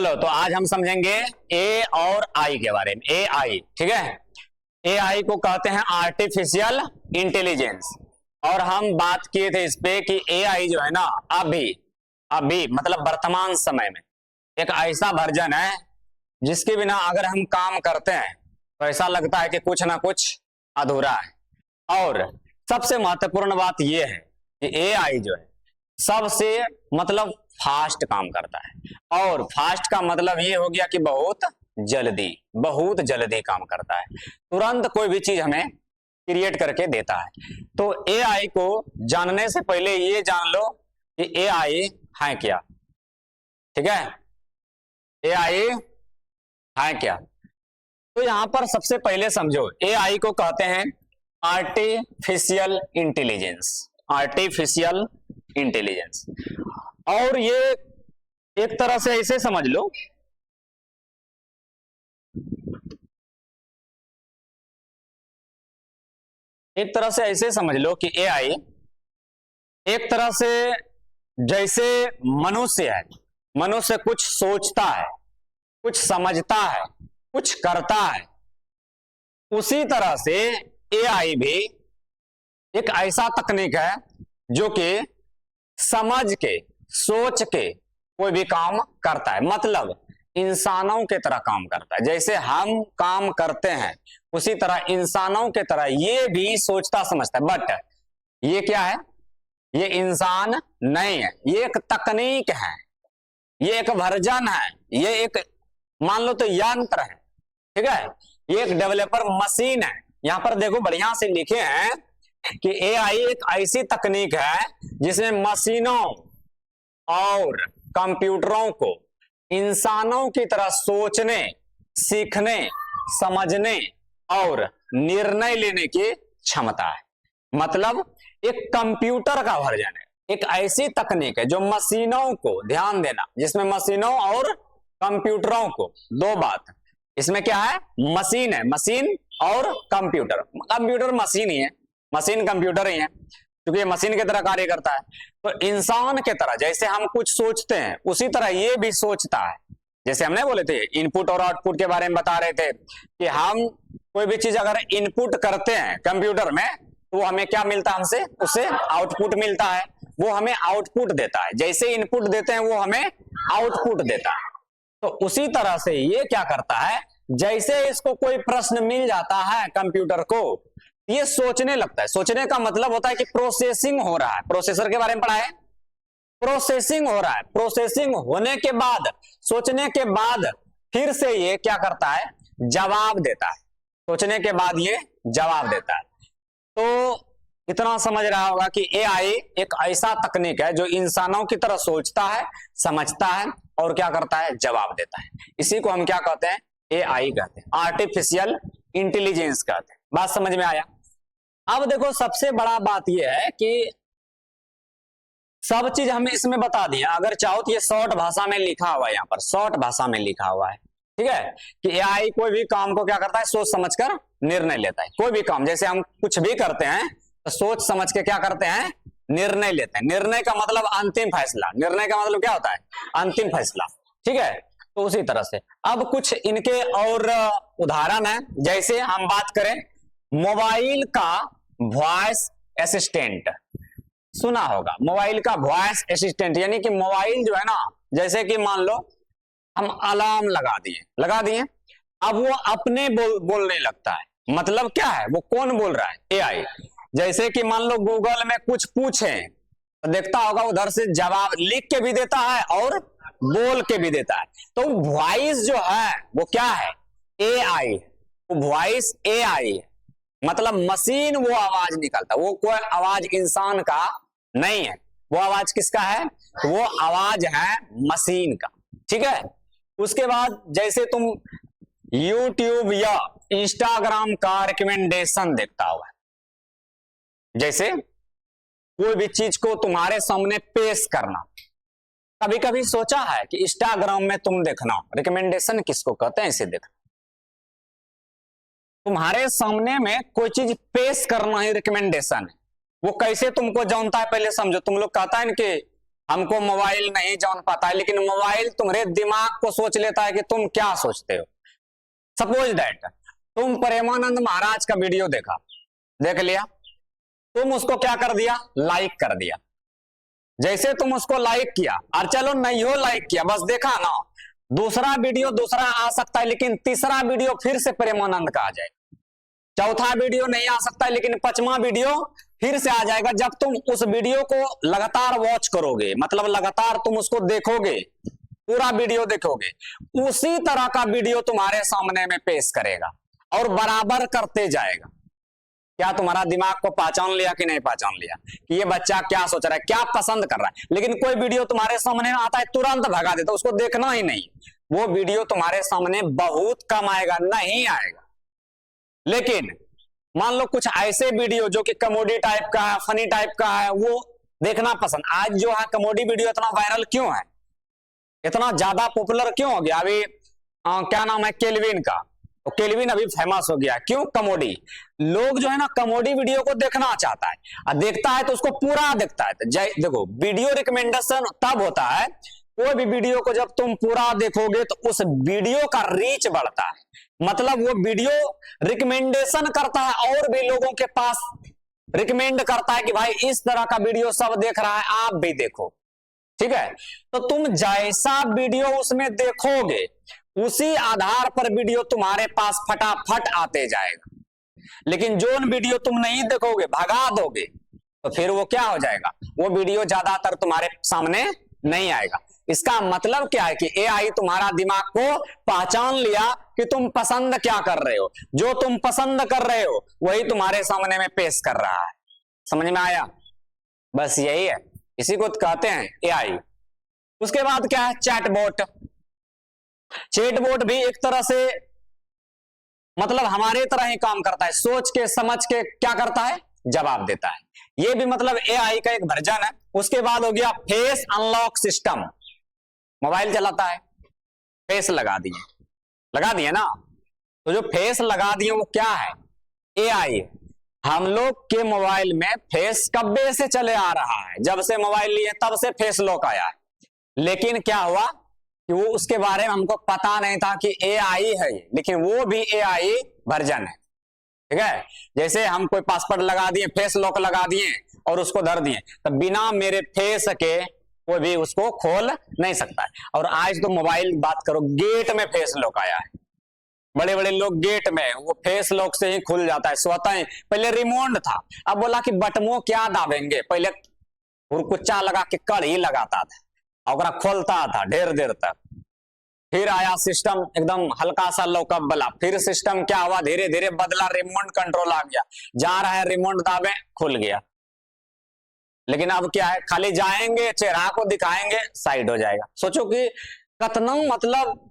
चलो तो आज हम समझेंगे ए और आई के बारे में। ए आई, ठीक है। ए आई को कहते हैं आर्टिफिशियल इंटेलिजेंस। और हम बात किए थे इस पे कि ए आई जो है ना अभी अभी मतलब वर्तमान समय में एक ऐसा वर्जन है जिसके बिना अगर हम काम करते हैं तो ऐसा लगता है कि कुछ ना कुछ अधूरा है। और सबसे महत्वपूर्ण बात यह है कि ए आई जो है सबसे मतलब फास्ट काम करता है। और फास्ट का मतलब ये हो गया कि बहुत जल्दी काम करता है, तुरंत कोई भी चीज हमें क्रिएट करके देता है। तो ए आई को जानने से पहले ये जान लो कि ए आई है क्या, ठीक है। ए आई है क्या, तो यहां पर सबसे पहले समझो ए आई को कहते हैं आर्टिफिशियल इंटेलिजेंस। आर्टिफिशियल इंटेलिजेंस, और ये एक तरह से ऐसे समझ लो कि ए आई एक तरह से जैसे मनुष्य है, मनुष्य कुछ सोचता है, कुछ समझता है, कुछ करता है, उसी तरह से ए आई भी एक ऐसा तकनीक है जो कि समझ के सोच के कोई भी काम करता है। मतलब इंसानों के तरह काम करता है, जैसे हम काम करते हैं उसी तरह इंसानों के तरह ये भी सोचता समझता है। बट ये क्या है, ये इंसान नहीं है, ये एक तकनीक है, ये एक वर्जन है, ये एक मान लो तो यंत्र है, ठीक है। ये एक डेवलपर मशीन है। यहां पर देखो बढ़िया से लिखे हैं कि ए आई एक ऐसी तकनीक है जिसमें मशीनों और कंप्यूटरों को इंसानों की तरह सोचने, सीखने, समझने और निर्णय लेने की क्षमता है। मतलब एक कंप्यूटर का वर्जन है, एक ऐसी तकनीक है जो मशीनों को, ध्यान देना, जिसमें मशीनों और कंप्यूटरों को, दो बात इसमें क्या है, मशीन है, मशीन और कंप्यूटर। कंप्यूटर मशीन ही है, मशीन कंप्यूटर ही है, क्योंकि ये मशीन की तरह कार्य करता है। तो इंसान के तरह जैसे हम कुछ सोचते हैं उसी तरह ये भी सोचता है। जैसे हमने बोले थे इनपुट और आउटपुट के बारे में बता रहे थे कि हम कोई भी चीज अगर इनपुट करते हैं कंप्यूटर में तो हमें क्या मिलता है, हमसे उससे आउटपुट मिलता है, वो हमें आउटपुट देता है। जैसे इनपुट देते हैं वो हमें आउटपुट देता है। तो उसी तरह से ये क्या करता है, जैसे इसको कोई प्रश्न मिल जाता है कंप्यूटर को, ये सोचने लगता है। सोचने का मतलब होता है कि प्रोसेसिंग हो रहा है। प्रोसेसर के बारे में पढ़ा है, प्रोसेसिंग हो रहा है। प्रोसेसिंग होने के बाद, सोचने के बाद फिर से ये क्या करता है, जवाब देता है। सोचने के बाद ये जवाब देता है। तो इतना समझ रहा होगा कि ए आई एक ऐसा तकनीक है जो इंसानों की तरह सोचता है, समझता है और क्या करता है, जवाब देता है। इसी को हम क्या कहते हैं, ए आई कहते हैं, आर्टिफिशियल इंटेलिजेंस कहते हैं। बात समझ में आया। अब देखो सबसे बड़ा बात यह है कि सब चीज हमें इसमें बता दिया। अगर चाहो तो ये शॉर्ट भाषा में लिखा हुआ है, यहाँ पर शॉर्ट भाषा में लिखा हुआ है, ठीक है, कि एआई कोई भी काम को क्या करता है, सोच समझकर निर्णय लेता है। कोई भी काम जैसे हम कुछ भी करते हैं तो सोच समझ के क्या करते हैं, निर्णय लेते हैं। निर्णय का मतलब अंतिम फैसला, निर्णय का मतलब क्या होता है, अंतिम फैसला, ठीक है। तो उसी तरह से अब कुछ इनके और उदाहरण है। जैसे हम बात करें मोबाइल का वॉइस असिस्टेंट, सुना होगा मोबाइल का वॉइस असिस्टेंट, यानी कि मोबाइल जो है ना, जैसे कि मान लो हम अलार्म लगा दिए, अब वो अपने बोलने लगता है। मतलब क्या है, वो कौन बोल रहा है, एआई। जैसे कि मान लो गूगल में कुछ पूछे तो देखता होगा उधर से जवाब लिख के भी देता है और बोल के भी देता है। तो वॉइस जो है वो क्या है, एआई। वॉइस एआई मतलब मशीन वो आवाज निकालता है, वो कोई आवाज इंसान का नहीं है। वो आवाज किसका है, वो आवाज है मशीन का, ठीक है। उसके बाद जैसे तुम YouTube या इंस्टाग्राम का रिकमेंडेशन देखता होगा, जैसे कोई भी चीज को तुम्हारे सामने पेश करना। कभी कभी सोचा है कि इंस्टाग्राम में तुम देखना, रिकमेंडेशन किसको कहते हैं, इसे देखना। तुम्हारे सामने में कोई चीज पेश करना ही रिकमेंडेशन है। वो कैसे तुमको जानता है, पहले समझो। तुम लोग कहता है कि हमको मोबाइल नहीं जान पाता है, लेकिन मोबाइल तुम्हारे दिमाग को सोच लेता है कि तुम क्या सोचते हो। सपोज दैट तुम प्रेमानंद महाराज का वीडियो देखा, देख लिया, तुम उसको क्या कर दिया, लाइक कर दिया। जैसे तुम उसको लाइक किया, और चलो नहीं हो लाइक किया, बस देखा ना, दूसरा वीडियो दूसरा आ सकता है, लेकिन तीसरा वीडियो फिर से प्रेमानंद का आ जाएगा, चौथा वीडियो नहीं आ सकता है, लेकिन पांचवा वीडियो फिर से आ जाएगा। जब तुम उस वीडियो को लगातार वॉच करोगे, मतलब लगातार तुम उसको देखोगे, पूरा वीडियो देखोगे, उसी तरह का वीडियो तुम्हारे सामने में पेश करेगा और बराबर करते जाएगा। क्या तुम्हारा दिमाग को पहचान लिया कि नहीं पहचान लिया कि ये बच्चा क्या सोच रहा है, क्या पसंद कर रहा है। लेकिन कोई वीडियो तुम्हारे सामने में आता है, तुरंत भगा देता, उसको देखना ही नहीं, वो वीडियो तुम्हारे सामने बहुत कम आएगा, नहीं आएगा। लेकिन मान लो कुछ ऐसे वीडियो जो कि कॉमेडी टाइप का है, फनी टाइप का है, वो देखना पसंद। आज जो है कॉमेडी वीडियो इतना वायरल क्यों है, इतना ज्यादा पॉपुलर क्यों हो गया? अभी क्या नाम है, केल्विन का, तो केल्विन अभी फेमस हो गया, क्यों? कॉमेडी। लोग जो है ना कॉमेडी वीडियो को देखना चाहता है, और देखता है तो उसको पूरा देखता है। तो देखो, वीडियो रिकमेंडेशन तब होता है, कोई भी वीडियो को जब तुम पूरा देखोगे तो उस वीडियो का रीच बढ़ता है, मतलब वो वीडियो रिकमेंडेशन करता है और भी लोगों के पास रिकमेंड करता है कि भाई इस तरह का वीडियो सब देख रहा है, आप भी देखो। ठीक है, तो तुम जैसा वीडियो उसमें देखोगे, उसी आधार पर वीडियो तुम्हारे पास फटाफट आते जाएगा। लेकिन जो वीडियो तुम नहीं देखोगे, भगा दोगे, तो फिर वो क्या हो जाएगा, वो वीडियो ज्यादातर तुम्हारे सामने नहीं आएगा। इसका मतलब क्या है कि एआई तुम्हारा दिमाग को पहचान लिया कि तुम पसंद क्या कर रहे हो, जो तुम पसंद कर रहे हो वही तुम्हारे सामने में पेश कर रहा है। समझ में आया? बस यही है, इसी को कहते हैं एआई। उसके बाद क्या है, चैटबॉट। चैटबॉट भी एक तरह से मतलब हमारे तरह ही काम करता है, सोच के समझ के क्या करता है, जवाब देता है। ये भी मतलब एआई का एक वर्जन है। उसके बाद हो गया फेस अनलॉक सिस्टम। मोबाइल चलाता है, फेस लगा दिए ना, तो जो फेस लगा दिए वो क्या है, एआई। हम लोग के मोबाइल में फेस कब्बे से चले आ रहा है, जब से मोबाइल लिए तब से फेस लॉक आया है। लेकिन क्या हुआ कि वो उसके बारे में हमको पता नहीं था कि एआई है ये, लेकिन वो भी एआई वर्जन है। ठीक है, जैसे हम कोई पासवर्ड लगा दिए, फेस लॉक लगा दिए और उसको धर दिए, तो बिना मेरे फेस के कोई भी उसको खोल नहीं सकता है। और आज तो मोबाइल बात करो, गेट में फेस लॉक आया है, बड़े बड़े लोग गेट में वो फेस लॉक से ही खुल जाता है स्वतः ही। पहले रिमोट था, अब बोला कि बटमों क्या दाबेंगे, पहले कुच्चा लगा के कड़ी लगाता था और खोलता था ढेर देर तक। फिर आया सिस्टम एकदम हल्का सा लॉकअप वाला, फिर सिस्टम क्या हुआ, धीरे धीरे बदला, रिमोट कंट्रोल आ गया, जा रहा है रिमोट दाबे, खुल गया। लेकिन अब क्या है, खाली जाएंगे, चेहरा को दिखाएंगे, साइड हो जाएगा। सोचो कि कितना मतलब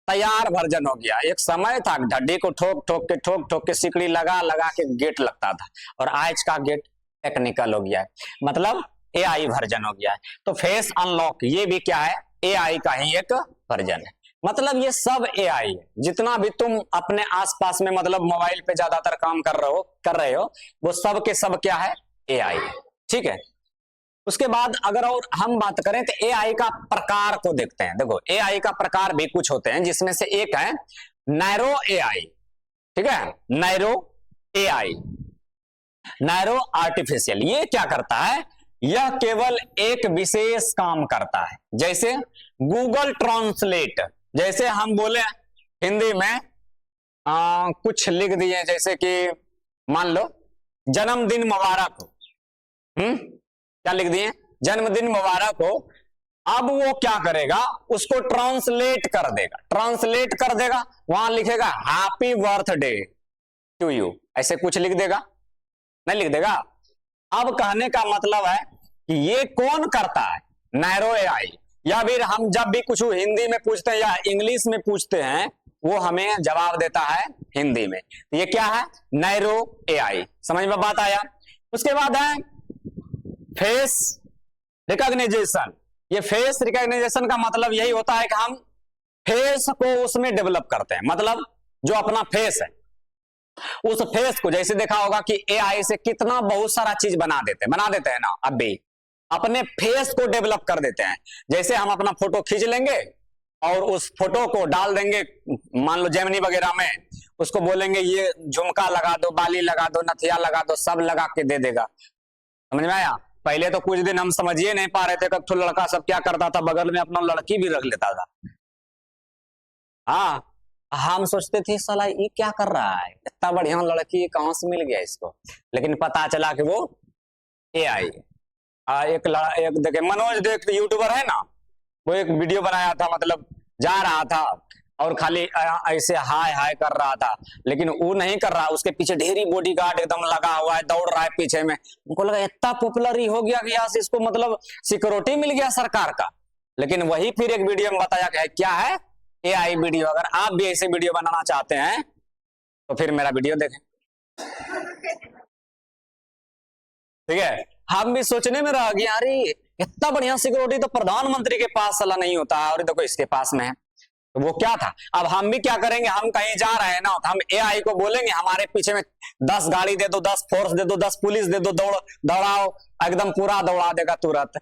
तैयार वर्जन हो गया। एक समय था ढड्डी को ठोक ठोक के सिकड़ी लगा के गेट लगता था, और आज का गेट टेक्निकल हो गया है, मतलब एआई वर्जन हो गया है। तो फेस अनलॉक ये भी क्या है, एआई का ही एक वर्जन है। मतलब ये सब एआई है। जितना भी तुम अपने आसपास में मतलब मोबाइल पे ज्यादातर काम कर रहे हो वो सब के सब क्या है, एआई है। ठीक है, उसके बाद अगर और हम बात करें तो एआई का प्रकार को देखते हैं। देखो, एआई का प्रकार भी कुछ होते हैं, जिसमें से एक है नैरो एआई। ठीक है, नैरो एआई, नैरो आर्टिफिशियल। ये क्या करता है, यह केवल एक विशेष काम करता है। जैसे गूगल ट्रांसलेट, जैसे हम बोले हिंदी में कुछ लिख दिए, जैसे कि मान लो जन्मदिन मुबारक हो, क्या लिख दिए, जन्मदिन मुबारक हो। अब वो क्या करेगा, उसको ट्रांसलेट कर देगा, वहां लिखेगा हैप्पी बर्थडे टू यू, ऐसे कुछ लिख देगा, नहीं लिख देगा। अब कहने का मतलब है कि ये कौन करता है, नैरो एआई। या फिर हम जब भी कुछ हिंदी में पूछते हैं या इंग्लिश में पूछते हैं, वो हमें जवाब देता है हिंदी में। तो ये क्या है, नैरो एआई। समझ में बात आया? उसके बाद है फेस रिकॉग्निशन। ये फेस रिकॉग्निशन का मतलब यही होता है कि हम फेस को उसमें डेवलप करते हैं, मतलब जो अपना फेस है उस फेस को, जैसे देखा होगा कि एआई से कितना बहुत सारा चीज बना देते हैं ना। अब भी अपने फेस को डेवलप कर देते हैं। जैसे हम अपना फोटो खींच लेंगे और उस फोटो को डाल देंगे मान लो जेमिनी वगैरह में, उसको बोलेंगे ये झुमका लगा दो, बाली लगा दो, नथिया लगा दो, सब लगा के दे देगा। समझ में आया? पहले तो कुछ दिन हम समझिए नहीं पा रहे थे कि लड़का सब क्या करता था, बगल में अपना लड़की भी रख लेता था। हाँ, हम सोचते थे साला ये क्या कर रहा है, इतना बढ़िया लड़की कहां से मिल गया इसको, लेकिन पता चला कि वो एआई। एक देखे मनोज देख यूट्यूबर है ना, वो एक वीडियो बनाया था, मतलब जा रहा था और खाली ऐसे हाय हाय कर रहा था, लेकिन वो नहीं कर रहा, उसके पीछे ढेरी बॉडीगार्ड एकदम लगा हुआ है, दौड़ रहा है पीछे में। उनको लगा इतना पॉपुलर ही हो गया कि यहाँ से इसको मतलब सिक्योरिटी मिल गया सरकार का। लेकिन वही फिर एक वीडियो में बताया गया क्या है, एआई वीडियो। अगर आप भी ऐसे वीडियो बनाना चाहते हैं तो फिर मेरा वीडियो देखें, ठीक है। हम भी सोचने में रह गए अरे इतना बढ़िया सिक्योरिटी तो प्रधानमंत्री के पास सलाह नहीं होता, और देखो इसके पास में है। तो वो क्या था, अब हम भी क्या करेंगे, हम कहीं जा रहे हैं ना, तो हम एआई को बोलेंगे हमारे पीछे में 10 गाड़ी दे दो, 10 फोर्स दे दो, 10 पुलिस दे दो, दौड़ाओ, एकदम पूरा दौड़ा देगा तुरंत।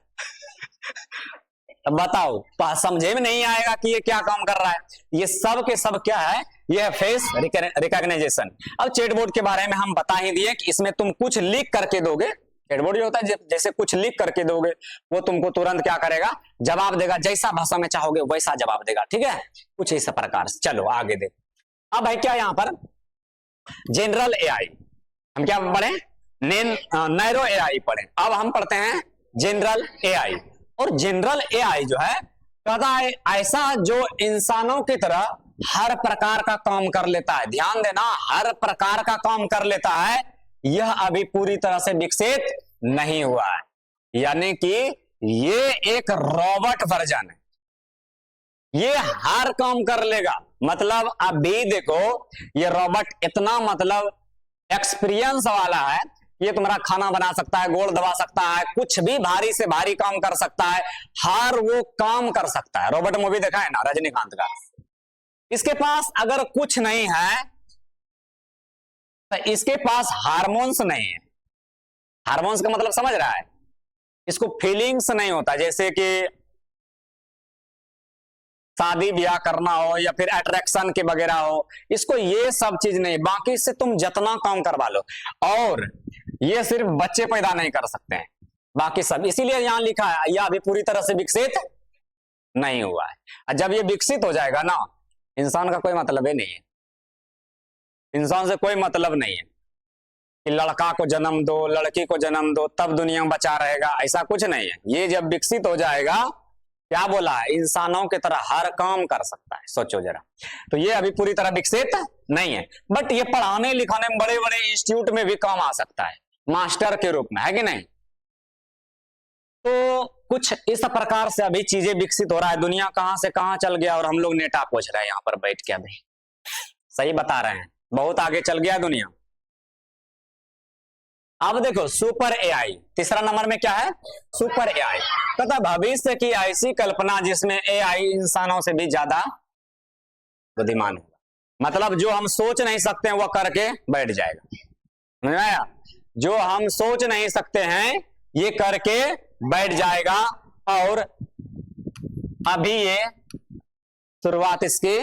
बताओ, समझे में नहीं आएगा कि ये क्या काम कर रहा है। ये सब के सब क्या है, ये फेस रिकॉग्नाइजेशन। अब चैटबॉट के बारे में हम बता ही दिए कि इसमें तुम कुछ लिख करके दोगे, चैटबॉट जो होता है जैसे कुछ लिख करके दोगे वो तुमको तुरंत क्या करेगा, जवाब देगा, जैसा भाषा में चाहोगे वैसा जवाब देगा, ठीक है, कुछ इस प्रकार से। चलो आगे देखो। अब है क्या यहाँ पर जनरल एआई, हम क्या पढ़े, नैरो एआई पढ़े। अब हम पढ़ते हैं जनरल एआई। और जनरल एआई जो है कहता है ऐसा जो इंसानों की तरह हर प्रकार का काम कर लेता है। ध्यान देना, हर प्रकार का काम कर लेता है। यह अभी पूरी तरह से विकसित नहीं हुआ है, यानी कि ये एक रोबोट वर्जन है, ये हर काम कर लेगा। मतलब अभी देखो ये रोबोट इतना मतलब एक्सपीरियंस वाला है, ये तुम्हारा खाना बना सकता है, गोड़ दबा सकता है, कुछ भी भारी से भारी काम कर सकता है, हर वो काम कर सकता है। रोबोट मूवी देखा है ना रजनीकांत का। इसके पास अगर कुछ नहीं है तो इसके पास हार्मोन्स नहीं है। हार्मोन्स का मतलब समझ रहा है, इसको फीलिंग्स नहीं होता, जैसे कि शादी ब्याह करना हो या फिर अट्रैक्शन के वगैरह हो, इसको ये सब चीज नहीं। बाकी से तुम जितना काम करवा लो, और ये सिर्फ बच्चे पैदा नहीं कर सकते हैं, बाकी सब। इसीलिए यहां लिखा है यह अभी पूरी तरह से विकसित नहीं हुआ है। जब ये विकसित हो जाएगा ना, इंसान का कोई मतलब ही नहीं है, इंसान से कोई मतलब नहीं है कि लड़का को जन्म दो, लड़की को जन्म दो तब दुनिया बचा रहेगा, ऐसा कुछ नहीं है। ये जब विकसित हो जाएगा, क्या बोला है, इंसानों की तरह हर काम कर सकता है। सोचो जरा, तो ये अभी पूरी तरह विकसित नहीं है, बट ये पढ़ाने लिखाने में बड़े बड़े इंस्टीट्यूट में भी काम आ सकता है, मास्टर के रूप में, है कि नहीं। तो कुछ इस प्रकार से अभी चीजें विकसित हो रहा है। दुनिया कहां से कहां चल गया और हम लोग नेटा पूछ रहे हैं यहाँ पर बैठ के। अभी सही बता रहे हैं, बहुत आगे चल गया दुनिया। अब देखो सुपर एआई, तीसरा नंबर में क्या है, सुपर एआई। तथा भविष्य की ऐसी कल्पना जिसमें एआई इंसानों से भी ज्यादा बुद्धिमान होगा। मतलब जो हम सोच नहीं सकते हैं वह करके बैठ जाएगा, समझ में आया। जो हम सोच नहीं सकते हैं ये करके बैठ जाएगा। और अभी ये शुरुआत इसकी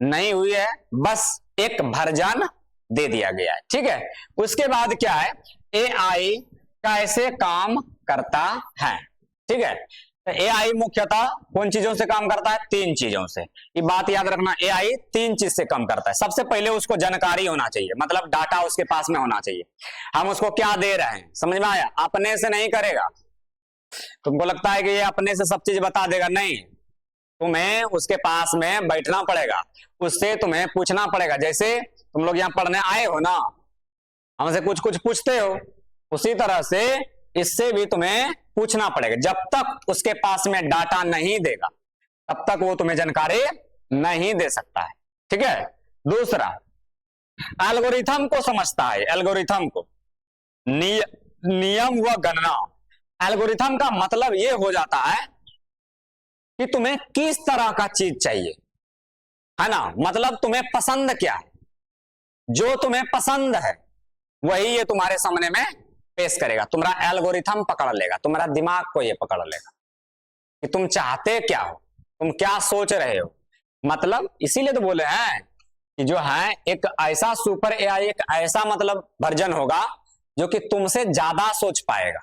नहीं हुई है, बस एक वर्जन दे दिया गया है, ठीक है। उसके बाद क्या है, एआई कैसे काम करता है, ठीक है। तो एआई मुख्यतः कौन चीजों से काम करता है, 3 चीजों से। ये बात याद रखना, एआई 3 चीज से काम करता है। सबसे पहले उसको जानकारी होना चाहिए, मतलब डाटा उसके पास में होना चाहिए, हम उसको क्या दे रहे हैं, समझ में आया। अपने से नहीं करेगा। तुमको लगता है कि ये अपने से सब चीज बता देगा, नहीं, तुम्हें उसके पास में बैठना पड़ेगा, उससे तुम्हें पूछना पड़ेगा। जैसे तुम लोग यहाँ पढ़ने आए हो ना, हमसे कुछ कुछ पूछते हो, उसी तरह से इससे भी तुम्हें पूछना पड़ेगा। जब तक उसके पास में डाटा नहीं देगा तब तक वो तुम्हें जानकारी नहीं दे सकता है, ठीक है। दूसरा, एल्गोरिथम को समझता है, एल्गोरिथम को, नियम व गणना। एल्गोरिथम का मतलब ये हो जाता है कि तुम्हें किस तरह का चीज चाहिए, है ना। मतलब तुम्हें पसंद क्या है, जो तुम्हें पसंद है वही ये तुम्हारे सामने में पेश करेगा, तुम्हारा एल्गोरिथम पकड़ लेगा, तुम्हारा दिमाग को ये पकड़ लेगा कि तुम चाहते क्या हो, तुम क्या सोच रहे हो। मतलब इसीलिए तो बोले हैं कि जो है एक ऐसा सुपर एआई, एक ऐसा मतलब वर्जन होगा जो कि तुमसे ज्यादा सोच पाएगा,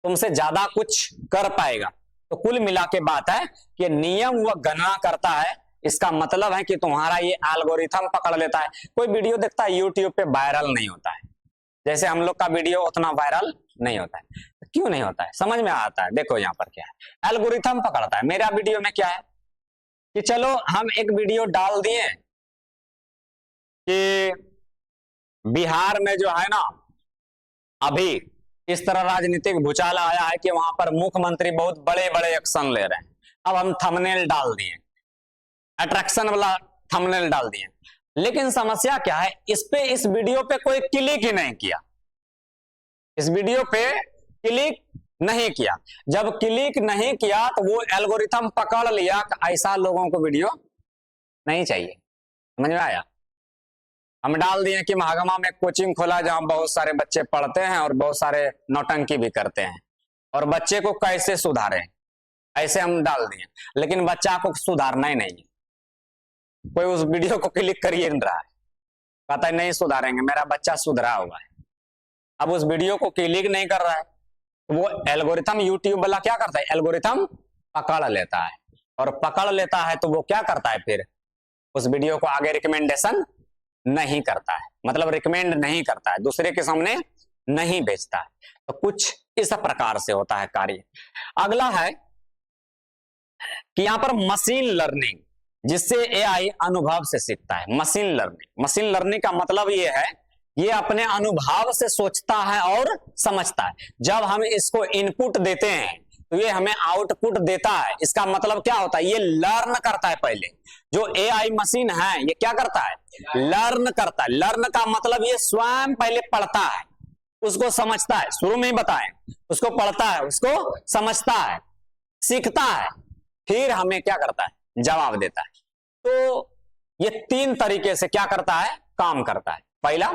तुमसे ज्यादा कुछ कर पाएगा। तो कुल मिला के बात है कि नियम व गणना करता है, इसका मतलब है कि तुम्हारा ये एल्गोरिथम पकड़ लेता है। कोई वीडियो देखता है यूट्यूब पे वायरल नहीं होता है, जैसे हम लोग का वीडियो उतना वायरल नहीं होता है। क्यों नहीं होता है समझ में आता है। देखो यहाँ पर क्या है, एल्गोरिथम पकड़ता है। मेरा वीडियो में क्या है कि चलो हम एक वीडियो डाल दिए कि बिहार में जो है ना अभी इस तरह राजनीतिक भूचाल आया है कि वहां पर मुख्यमंत्री बहुत बड़े बड़े एक्शन ले रहे हैं। अब हम थंबनेल डाल दिए, अट्रैक्शन वाला थंबनेल डाल दिए, लेकिन समस्या क्या है, इस वीडियो पे कोई क्लिक ही नहीं किया, इस वीडियो पे क्लिक नहीं किया। जब क्लिक नहीं किया तो वो एल्गोरिथम पकड़ लिया कि ऐसा लोगों को वीडियो नहीं चाहिए। समझ में आया। हम डाल दिए कि महागमा में कोचिंग खोला जहां बहुत सारे बच्चे पढ़ते हैं और बहुत सारे नौटंकी भी करते हैं, और बच्चे को कैसे सुधारें, ऐसे हम डाल दिए, लेकिन बच्चा को सुधारना ही नहीं है। कोई उस वीडियो को क्लिक करिए नहीं रहा है, कहता है नहीं सुधारेंगे, मेरा बच्चा सुधरा हुआ है। अब उस वीडियो को क्लिक नहीं कर रहा है, वो एल्गोरिथम यूट्यूब वाला क्या करता है, एल्गोरिथम पकड़ लेता है, और पकड़ लेता है तो वो क्या करता है, फिर उस वीडियो को आगे रिकमेंडेशन नहीं करता है, मतलब रिकमेंड नहीं करता है, दूसरे के सामने नहीं भेजता है। तो कुछ इस प्रकार से होता है कार्य। अगला है कि यहां पर मशीन लर्निंग, जिससे एआई अनुभव से सीखता है। मशीन लर्निंग का मतलब ये है, ये अपने अनुभव से सोचता है और समझता है। जब हम इसको इनपुट देते हैं तो ये हमें आउटपुट देता है। इसका मतलब क्या होता है, ये लर्न करता है। पहले जो एआई मशीन है ये क्या करता है, लर्न करता है। लर्न का मतलब ये स्वयं पहले पढ़ता है, उसको समझता है, शुरू में ही बताएं, उसको पढ़ता है, उसको समझता है, सीखता है, फिर हमें क्या करता है, जवाब देता है। तो ये तीन तरीके से क्या करता है, काम करता है। पहला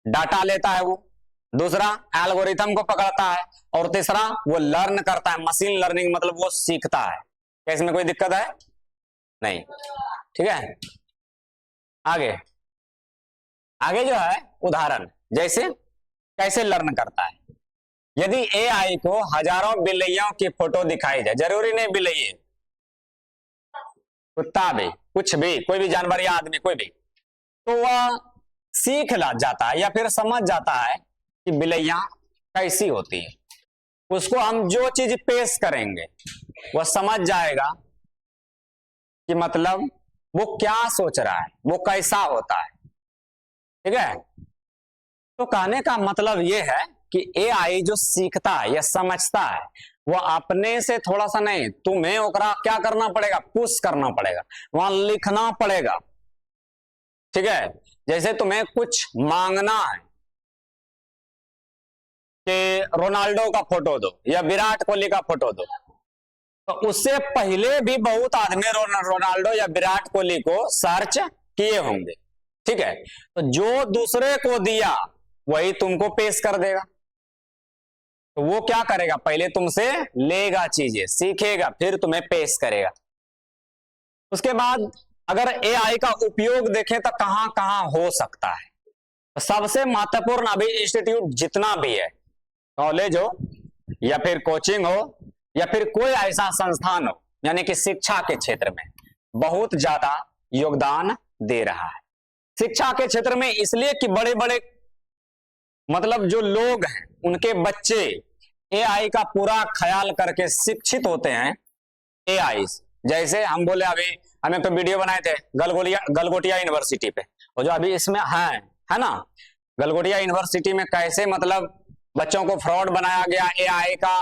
डाटा लेता है वो, दूसरा एल्गोरिथम को पकड़ता है, और तीसरा वो लर्न करता है। मशीन लर्निंग मतलब वो सीखता है। क्या इसमें कोई दिक्कत है? नहीं। ठीक है, आगे आगे जो है उदाहरण, जैसे कैसे लर्न करता है। यदि एआई को हजारों बिल्लियों की फोटो दिखाई जाए, जरूरी नहीं बिल्ली, कुत्ता भी, कुछ भी, कोई भी जानवर या आदमी कोई भी, तो वह सीख जाता है या फिर समझ जाता है कि बिल्लियां कैसी होती है। उसको हम जो चीज पेश करेंगे वह समझ जाएगा कि मतलब वो क्या सोच रहा है, वो कैसा होता है। ठीक है, तो कहने का मतलब ये है कि एआई जो सीखता है या समझता है, वो अपने से थोड़ा सा नहीं, तुम्हें ओकरा क्या करना पड़ेगा, पुश करना पड़ेगा, वहां लिखना पड़ेगा। ठीक है, जैसे तुम्हें कुछ मांगना है कि रोनाल्डो का फोटो दो या विराट कोहली का फोटो दो, तो उससे पहले भी बहुत आदमी रोनाल्डो या विराट कोहली को सर्च किए होंगे। ठीक है, तो जो दूसरे को दिया वही तुमको पेश कर देगा। तो वो क्या करेगा, पहले तुमसे लेगा चीजें, सीखेगा, फिर तुम्हें पेश करेगा। उसके बाद अगर एआई का उपयोग देखें तो कहां कहां हो सकता है, तो सबसे महत्वपूर्ण अभी इंस्टीट्यूट जितना भी है, कॉलेज हो या फिर कोचिंग हो या फिर कोई ऐसा संस्थान हो, यानी कि शिक्षा के क्षेत्र में बहुत ज्यादा योगदान दे रहा है। शिक्षा के क्षेत्र में इसलिए कि बड़े बड़े मतलब जो लोग हैं उनके बच्चे एआई का पूरा ख्याल करके शिक्षित होते हैं एआई। जैसे हम बोले अभी हमें तो वीडियो बनाए थे गलगोटिया यूनिवर्सिटी पे, और जो अभी इसमें है ना, गलगोटिया यूनिवर्सिटी में कैसे मतलब बच्चों को फ्रॉड बनाया गया, एआई का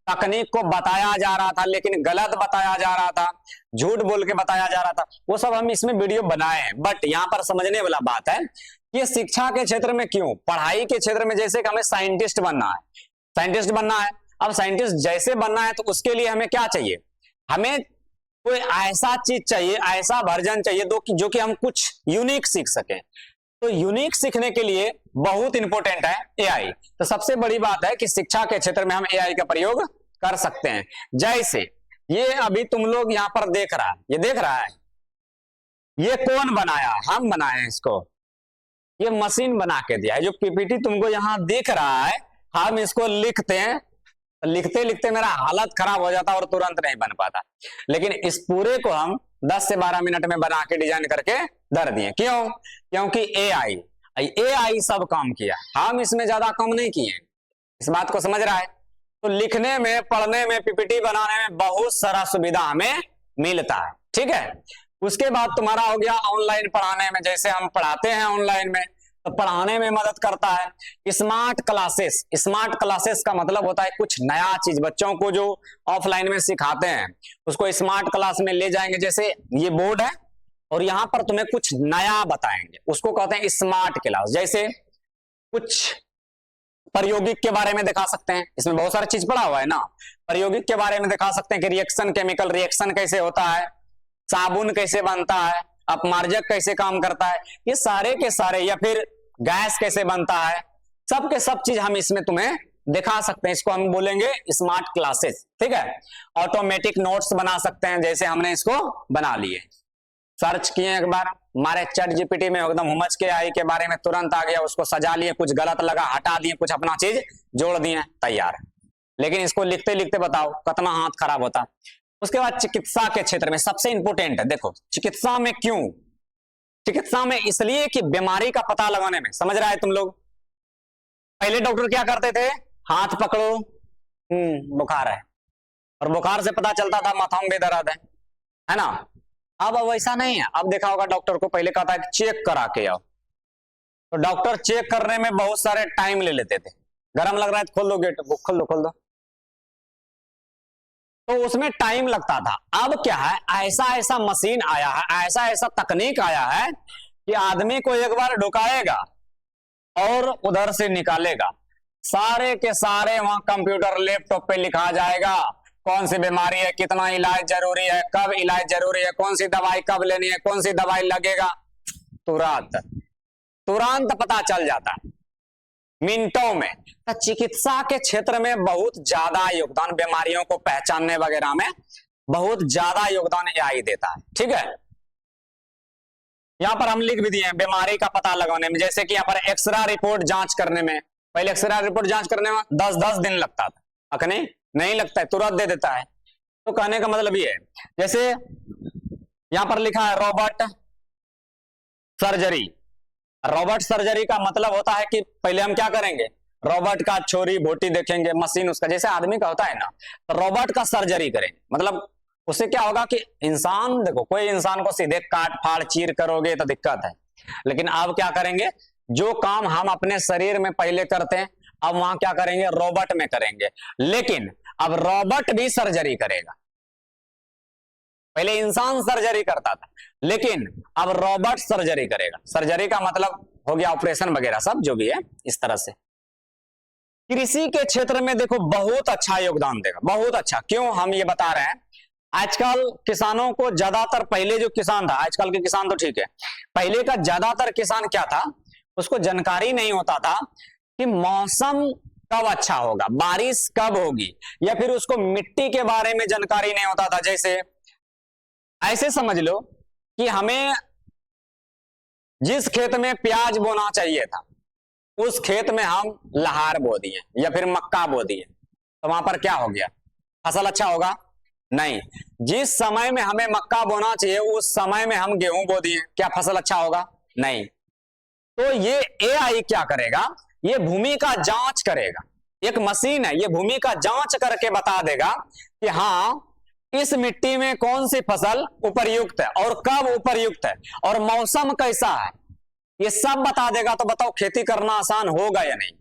तकनीक को बताया जा रहा था लेकिन गलत बताया जा रहा था, झूठ बोल के बताया जा रहा था, वो सब हम इसमें वीडियो बनाए हैं। बट यहाँ पर समझने वाला बात है कि शिक्षा के क्षेत्र में क्यों, पढ़ाई के क्षेत्र में, जैसे कि हमें साइंटिस्ट बनना है, साइंटिस्ट बनना है। अब साइंटिस्ट जैसे बनना है तो उसके लिए हमें क्या चाहिए, हमें कोई ऐसा चीज चाहिए, ऐसा वर्जन चाहिए जो कि हम कुछ यूनिक सीख सकें। तो यूनिक सीखने के लिए बहुत इंपॉर्टेंट है एआई। तो सबसे बड़ी बात है कि शिक्षा के क्षेत्र में हम एआई का प्रयोग कर सकते हैं। जैसे ये अभी तुम लोग यहां पर देख रहा है, ये देख रहा है, ये कौन बनाया? हम बनाए हैं इसको, ये मशीन बना के दिया है। जो पीपीटी तुमको यहां दिख रहा है, हम इसको लिखते हैं, लिखते लिखते मेरा हालत खराब हो जाता और तुरंत नहीं बन पाता। लेकिन इस पूरे को हम 10 से 12 मिनट में बना के डिजाइन करके धर दिए। क्यों? क्योंकि एआई सब काम किया, हम इसमें ज्यादा काम नहीं किए। इस बात को समझ रहा है? तो लिखने में, पढ़ने में, पीपीटी बनाने में बहुत सारा सुविधा हमें मिलता है। ठीक है, उसके बाद तुम्हारा हो गया ऑनलाइन पढ़ाने में। जैसे हम पढ़ाते हैं ऑनलाइन में, तो पढ़ाने में मदद करता है स्मार्ट क्लासेस। स्मार्ट क्लासेस का मतलब होता है कुछ नया चीज बच्चों को जो ऑफलाइन में सिखाते हैं उसको स्मार्ट क्लास में ले जाएंगे। जैसे ये बोर्ड है और यहाँ पर तुम्हें कुछ नया बताएंगे, उसको कहते हैं स्मार्ट क्लास। जैसे कुछ प्रायोगिक के बारे में दिखा सकते हैं, इसमें बहुत सारी चीज पढ़ा हुआ है ना। प्रायोगिक के बारे में दिखा सकते हैं कि रिएक्शन, केमिकल रिएक्शन कैसे होता है, साबुन कैसे बनता है, अपमार्जक कैसे काम करता है, ये सारे के सारे, या फिर गैस कैसे बनता है, सब के सब चीज हम इसमें तुम्हें दिखा सकते हैं। इसको हम बोलेंगे स्मार्ट क्लासेस। ठीक है, ऑटोमेटिक नोट्स बना सकते हैं, जैसे हमने इसको बना लिए, सर्च किए एक बार, हमारे चैट जीपीटी में एकदम हुमच के आई के बारे में तुरंत आ गया, उसको सजा लिए, कुछ गलत लगा हटा दिए, कुछ अपना चीज जोड़ दिए, तैयार। लेकिन इसको लिखते लिखते बताओ कितना हाथ खराब होता। उसके बाद चिकित्सा के क्षेत्र में सबसे इंपोर्टेंट है। देखो चिकित्सा में क्यों? चिकित्सा में इसलिए कि बीमारी का पता लगाने में, समझ रहा है तुम लोग? पहले डॉक्टर क्या करते थे? हाथ पकड़ो, बुखार है, और बुखार से पता चलता था माथा में दर्द है ना। अब वैसा नहीं है। अब देखा होगा डॉक्टर को पहले कहता है कि चेक करा के आओ, तो डॉक्टर चेक करने में बहुत सारे टाइम ले लेते थे। गर्म लग रहा है तो खोल दो गेट, खोल दो, तो उसमें टाइम लगता था। अब क्या है, ऐसा मशीन आया है, ऐसा तकनीक आया है कि आदमी को एक बार ढुकाएगा और उधर से निकालेगा, सारे के सारे वहां कंप्यूटर लैपटॉप पे लिखा जाएगा कौन सी बीमारी है, कितना इलाज जरूरी है, कब इलाज जरूरी है, कौन सी दवाई कब लेनी है, कौन सी दवाई लगेगा, तुरंत पता चल जाता है मिनटों में। तो चिकित्सा के क्षेत्र में बहुत ज्यादा योगदान, बीमारियों को पहचानने वगैरह में बहुत ज्यादा योगदान एआई देता है। ठीक है, यहां पर हम लिख भी दिए हैं बीमारी का पता लगाने में। जैसे कि यहाँ पर एक्सरे रिपोर्ट जांच करने में, पहले एक्सरे रिपोर्ट जांच करने में 10-10 दिन लगता था, अब नहीं लगता है, तुरंत दे देता है। तो कहने का मतलब ये है, जैसे यहां पर लिखा है रोबोट सर्जरी। रोबोट सर्जरी का मतलब होता है कि पहले हम क्या करेंगे, रोबोट का छोरी बोटी देखेंगे, मशीन उसका जैसे आदमी का होता है ना, तो रोबोट का सर्जरी करेंगे। मतलब उससे क्या होगा कि इंसान, देखो कोई इंसान को सीधे काट फाड़ चीर करोगे तो दिक्कत है, लेकिन अब क्या करेंगे, जो काम हम अपने शरीर में पहले करते हैं अब वहां क्या करेंगे, रोबोट में करेंगे। लेकिन अब रोबोट भी सर्जरी करेगा। पहले इंसान सर्जरी करता था, लेकिन अब रोबोट सर्जरी करेगा। सर्जरी का मतलब हो गया ऑपरेशन वगैरह सब जो भी है, इस तरह से। कृषि के क्षेत्र में देखो बहुत अच्छा योगदान देगा, बहुत अच्छा। क्यों हम ये बता रहे हैं, आजकल किसानों को ज्यादातर, पहले जो किसान था, आजकल के किसान तो ठीक है, पहले का ज्यादातर किसान क्या था, उसको जानकारी नहीं होता था कि मौसम कब अच्छा होगा, बारिश कब होगी, या फिर उसको मिट्टी के बारे में जानकारी नहीं होता था। जैसे ऐसे समझ लो कि हमें जिस खेत में प्याज बोना चाहिए था उस खेत में हम लहार बो दिए या फिर मक्का बो दिए, तो वहां पर क्या हो गया, फसल अच्छा होगा? नहीं। जिस समय में हमें मक्का बोना चाहिए उस समय में हम गेहूं बो दिए, क्या फसल अच्छा होगा? नहीं। तो ये एआई क्या करेगा, ये भूमि का जांच करेगा। एक मशीन है, ये भूमि का जांच करके बता देगा कि हाँ इस मिट्टी में कौन सी फसल उपयुक्त है और कब उपयुक्त है और मौसम कैसा है, ये सब बता देगा। तो बताओ खेती करना आसान होगा या नहीं?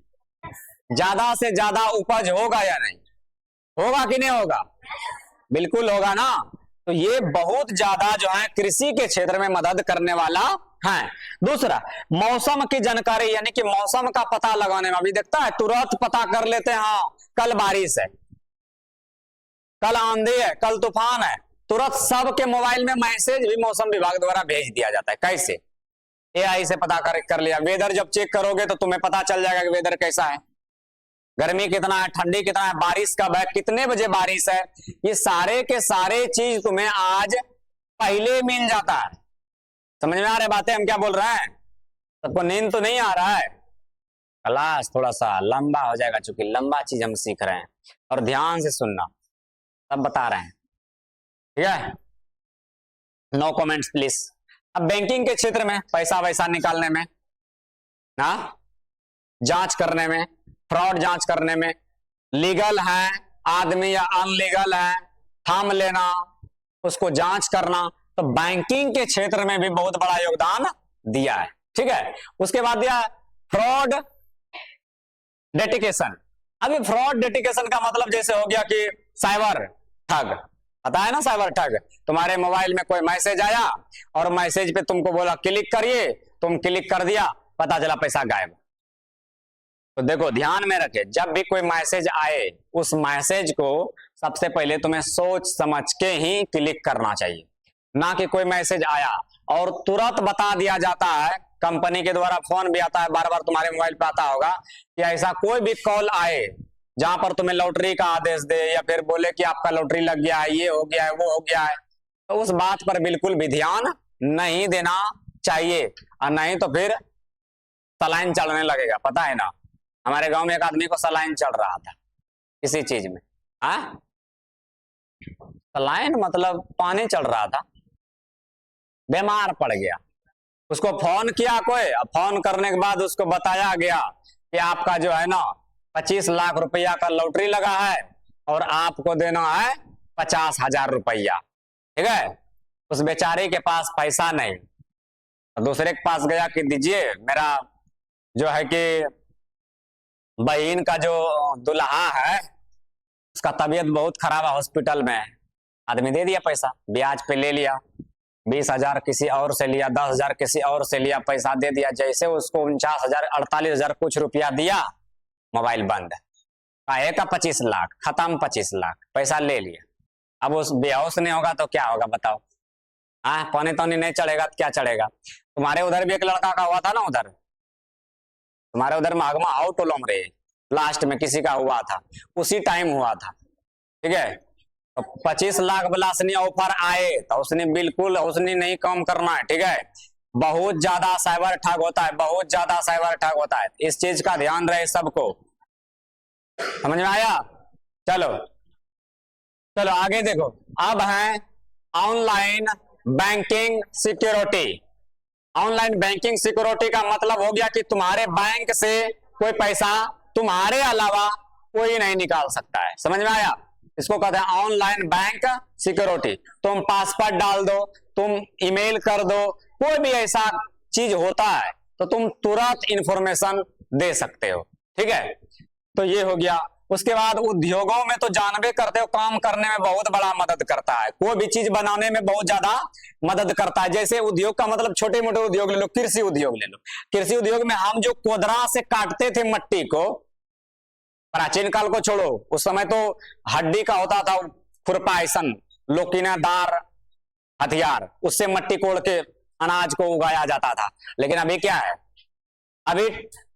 ज्यादा से ज्यादा उपज होगा या नहीं? होगा कि नहीं होगा? बिल्कुल होगा ना। तो ये बहुत ज्यादा जो है कृषि के क्षेत्र में मदद करने वाला है। दूसरा, मौसम की जानकारी, यानी कि मौसम का पता लगाने में, अभी देखता है तुरंत पता कर लेते हैं, हाँ कल बारिश है, कल आंधी है, कल तूफान है, तुरंत सबके मोबाइल में मैसेज भी मौसम विभाग द्वारा भेज दिया जाता है। कैसे? एआई से पता कर लिया। वेदर जब चेक करोगे तो तुम्हें पता चल जाएगा कि वेदर कैसा है, गर्मी कितना है, ठंडी कितना है, बारिश कब है, कितने बजे बारिश है। ये सारे के सारे चीज तुम्हें आज पहले मिल जाता है। समझ में आ रही बातें हम क्या बोल रहे हैं? सबको नींद तो नहीं आ रहा है? क्लास थोड़ा सा लंबा हो जाएगा, चूंकि लंबा चीज हम सीख रहे हैं, और ध्यान से सुनना, सब बता रहे हैं, ठीक है? No comments please. अब बैंकिंग के क्षेत्र में पैसा वैसा निकालने में ना, जांच करने में, फ्रॉड जांच करने में, लीगल है आदमी या अनलीगल है, थाम लेना, उसको जांच करना, तो बैंकिंग के क्षेत्र में भी बहुत बड़ा योगदान दिया है, ठीक है? उसके बाद दिया फ्रॉड डिटेक्शन। अभी फ्रॉड डिटेक्शन का मतलब जैसे हो गया कि साइबर ठग, पता है ना? साइबर ठग, तुम्हारे मोबाइल में कोई मैसेज आया और मैसेज पे तुमको बोला क्लिक करिए, तुम क्लिक कर दिया, पता चला पैसा गायब। तो देखो ध्यान में रखे, जब भी कोई मैसेज आए उस मैसेज को सबसे पहले तुम्हें सोच समझ के ही क्लिक करना चाहिए, ना कि कोई मैसेज आया और तुरंत बता दिया जाता है। कंपनी के द्वारा फोन भी आता है, बार बार तुम्हारे मोबाइल पे आता होगा कि ऐसा कोई भी कॉल आए जहां पर तुम्हें लॉटरी का आदेश दे या फिर बोले कि आपका लॉटरी लग गया है, ये हो गया है, वो हो गया है, तो उस बात पर बिल्कुल भी ध्यान नहीं देना चाहिए, और नहीं तो फिर सलाइन चढ़ने लगेगा। पता है ना, हमारे गांव में एक आदमी को सलाइन चढ़ रहा था किसी चीज में, सलाइन मतलब पानी चढ़ रहा था, बीमार पड़ गया। उसको फोन किया कोई, फोन करने के बाद उसको बताया गया कि आपका जो है ना 25 लाख रुपया का लॉटरी लगा है और आपको देना है 50,000 रुपया, ठीक है? उस बेचारे के पास पैसा नहीं, दूसरे के पास गया कि दीजिए, मेरा जो है कि बहन का जो दुल्हा है उसका तबीयत बहुत खराब है, हॉस्पिटल में। आदमी दे दिया पैसा, ब्याज पे ले लिया, 20,000 किसी और से लिया, 10,000 किसी और से लिया, पैसा दे दिया। जैसे उसको 49,000 48,000 कुछ रुपया दिया, मोबाइल बंद, काहे का 25 लाख खत्म, 25 लाख पैसा ले लिया। अब उस बेहोश नहीं होगा तो क्या होगा बताओ? पानी तानी नहीं चढ़ेगा तो क्या चढ़ेगा? तुम्हारे उधर भी एक लड़का का हुआ था ना, उधर तुम्हारे उधर महकमा आओ टोलम रे, लास्ट में किसी का हुआ था, उसी टाइम हुआ था, ठीक है? तो 25 लाख बलासनी ऑफर आए तो उसने बिल्कुल उसने नहीं काम करना है, ठीक है? बहुत ज्यादा साइबर ठग होता है, बहुत ज्यादा साइबर ठग होता है, इस चीज का ध्यान रहे सबको। समझ में आया? चलो चलो आगे देखो। अब है online banking security. Online banking security का मतलब हो गया कि तुम्हारे बैंक से कोई पैसा तुम्हारे अलावा कोई नहीं निकाल सकता है। समझ में आया? इसको कहते हैं ऑनलाइन बैंक सिक्योरिटी। तुम पासवर्ड डाल दो, तुम ईमेल कर दो, कोई भी ऐसा चीज होता है तो तुम तुरंत इंफॉर्मेशन दे सकते हो, ठीक है? तो ये हो गया। उसके बाद उद्योगों में तो जानबे करते हो, काम करने में बहुत बड़ा मदद करता है, कोई भी चीज बनाने में बहुत ज्यादा मदद करता है। जैसे उद्योग का मतलब छोटे मोटे उद्योग ले लो, कृषि उद्योग ले लो। कृषि उद्योग में हम जो कोदरा से काटते थे मट्टी को, प्राचीन काल को छोड़ो, उस समय तो हड्डी का होता था खुरपा, ऐसन लोकीनादार हथियार, उससे मट्टी कोड़ के अनाज को उगाया जाता था। लेकिन अभी क्या है? अभी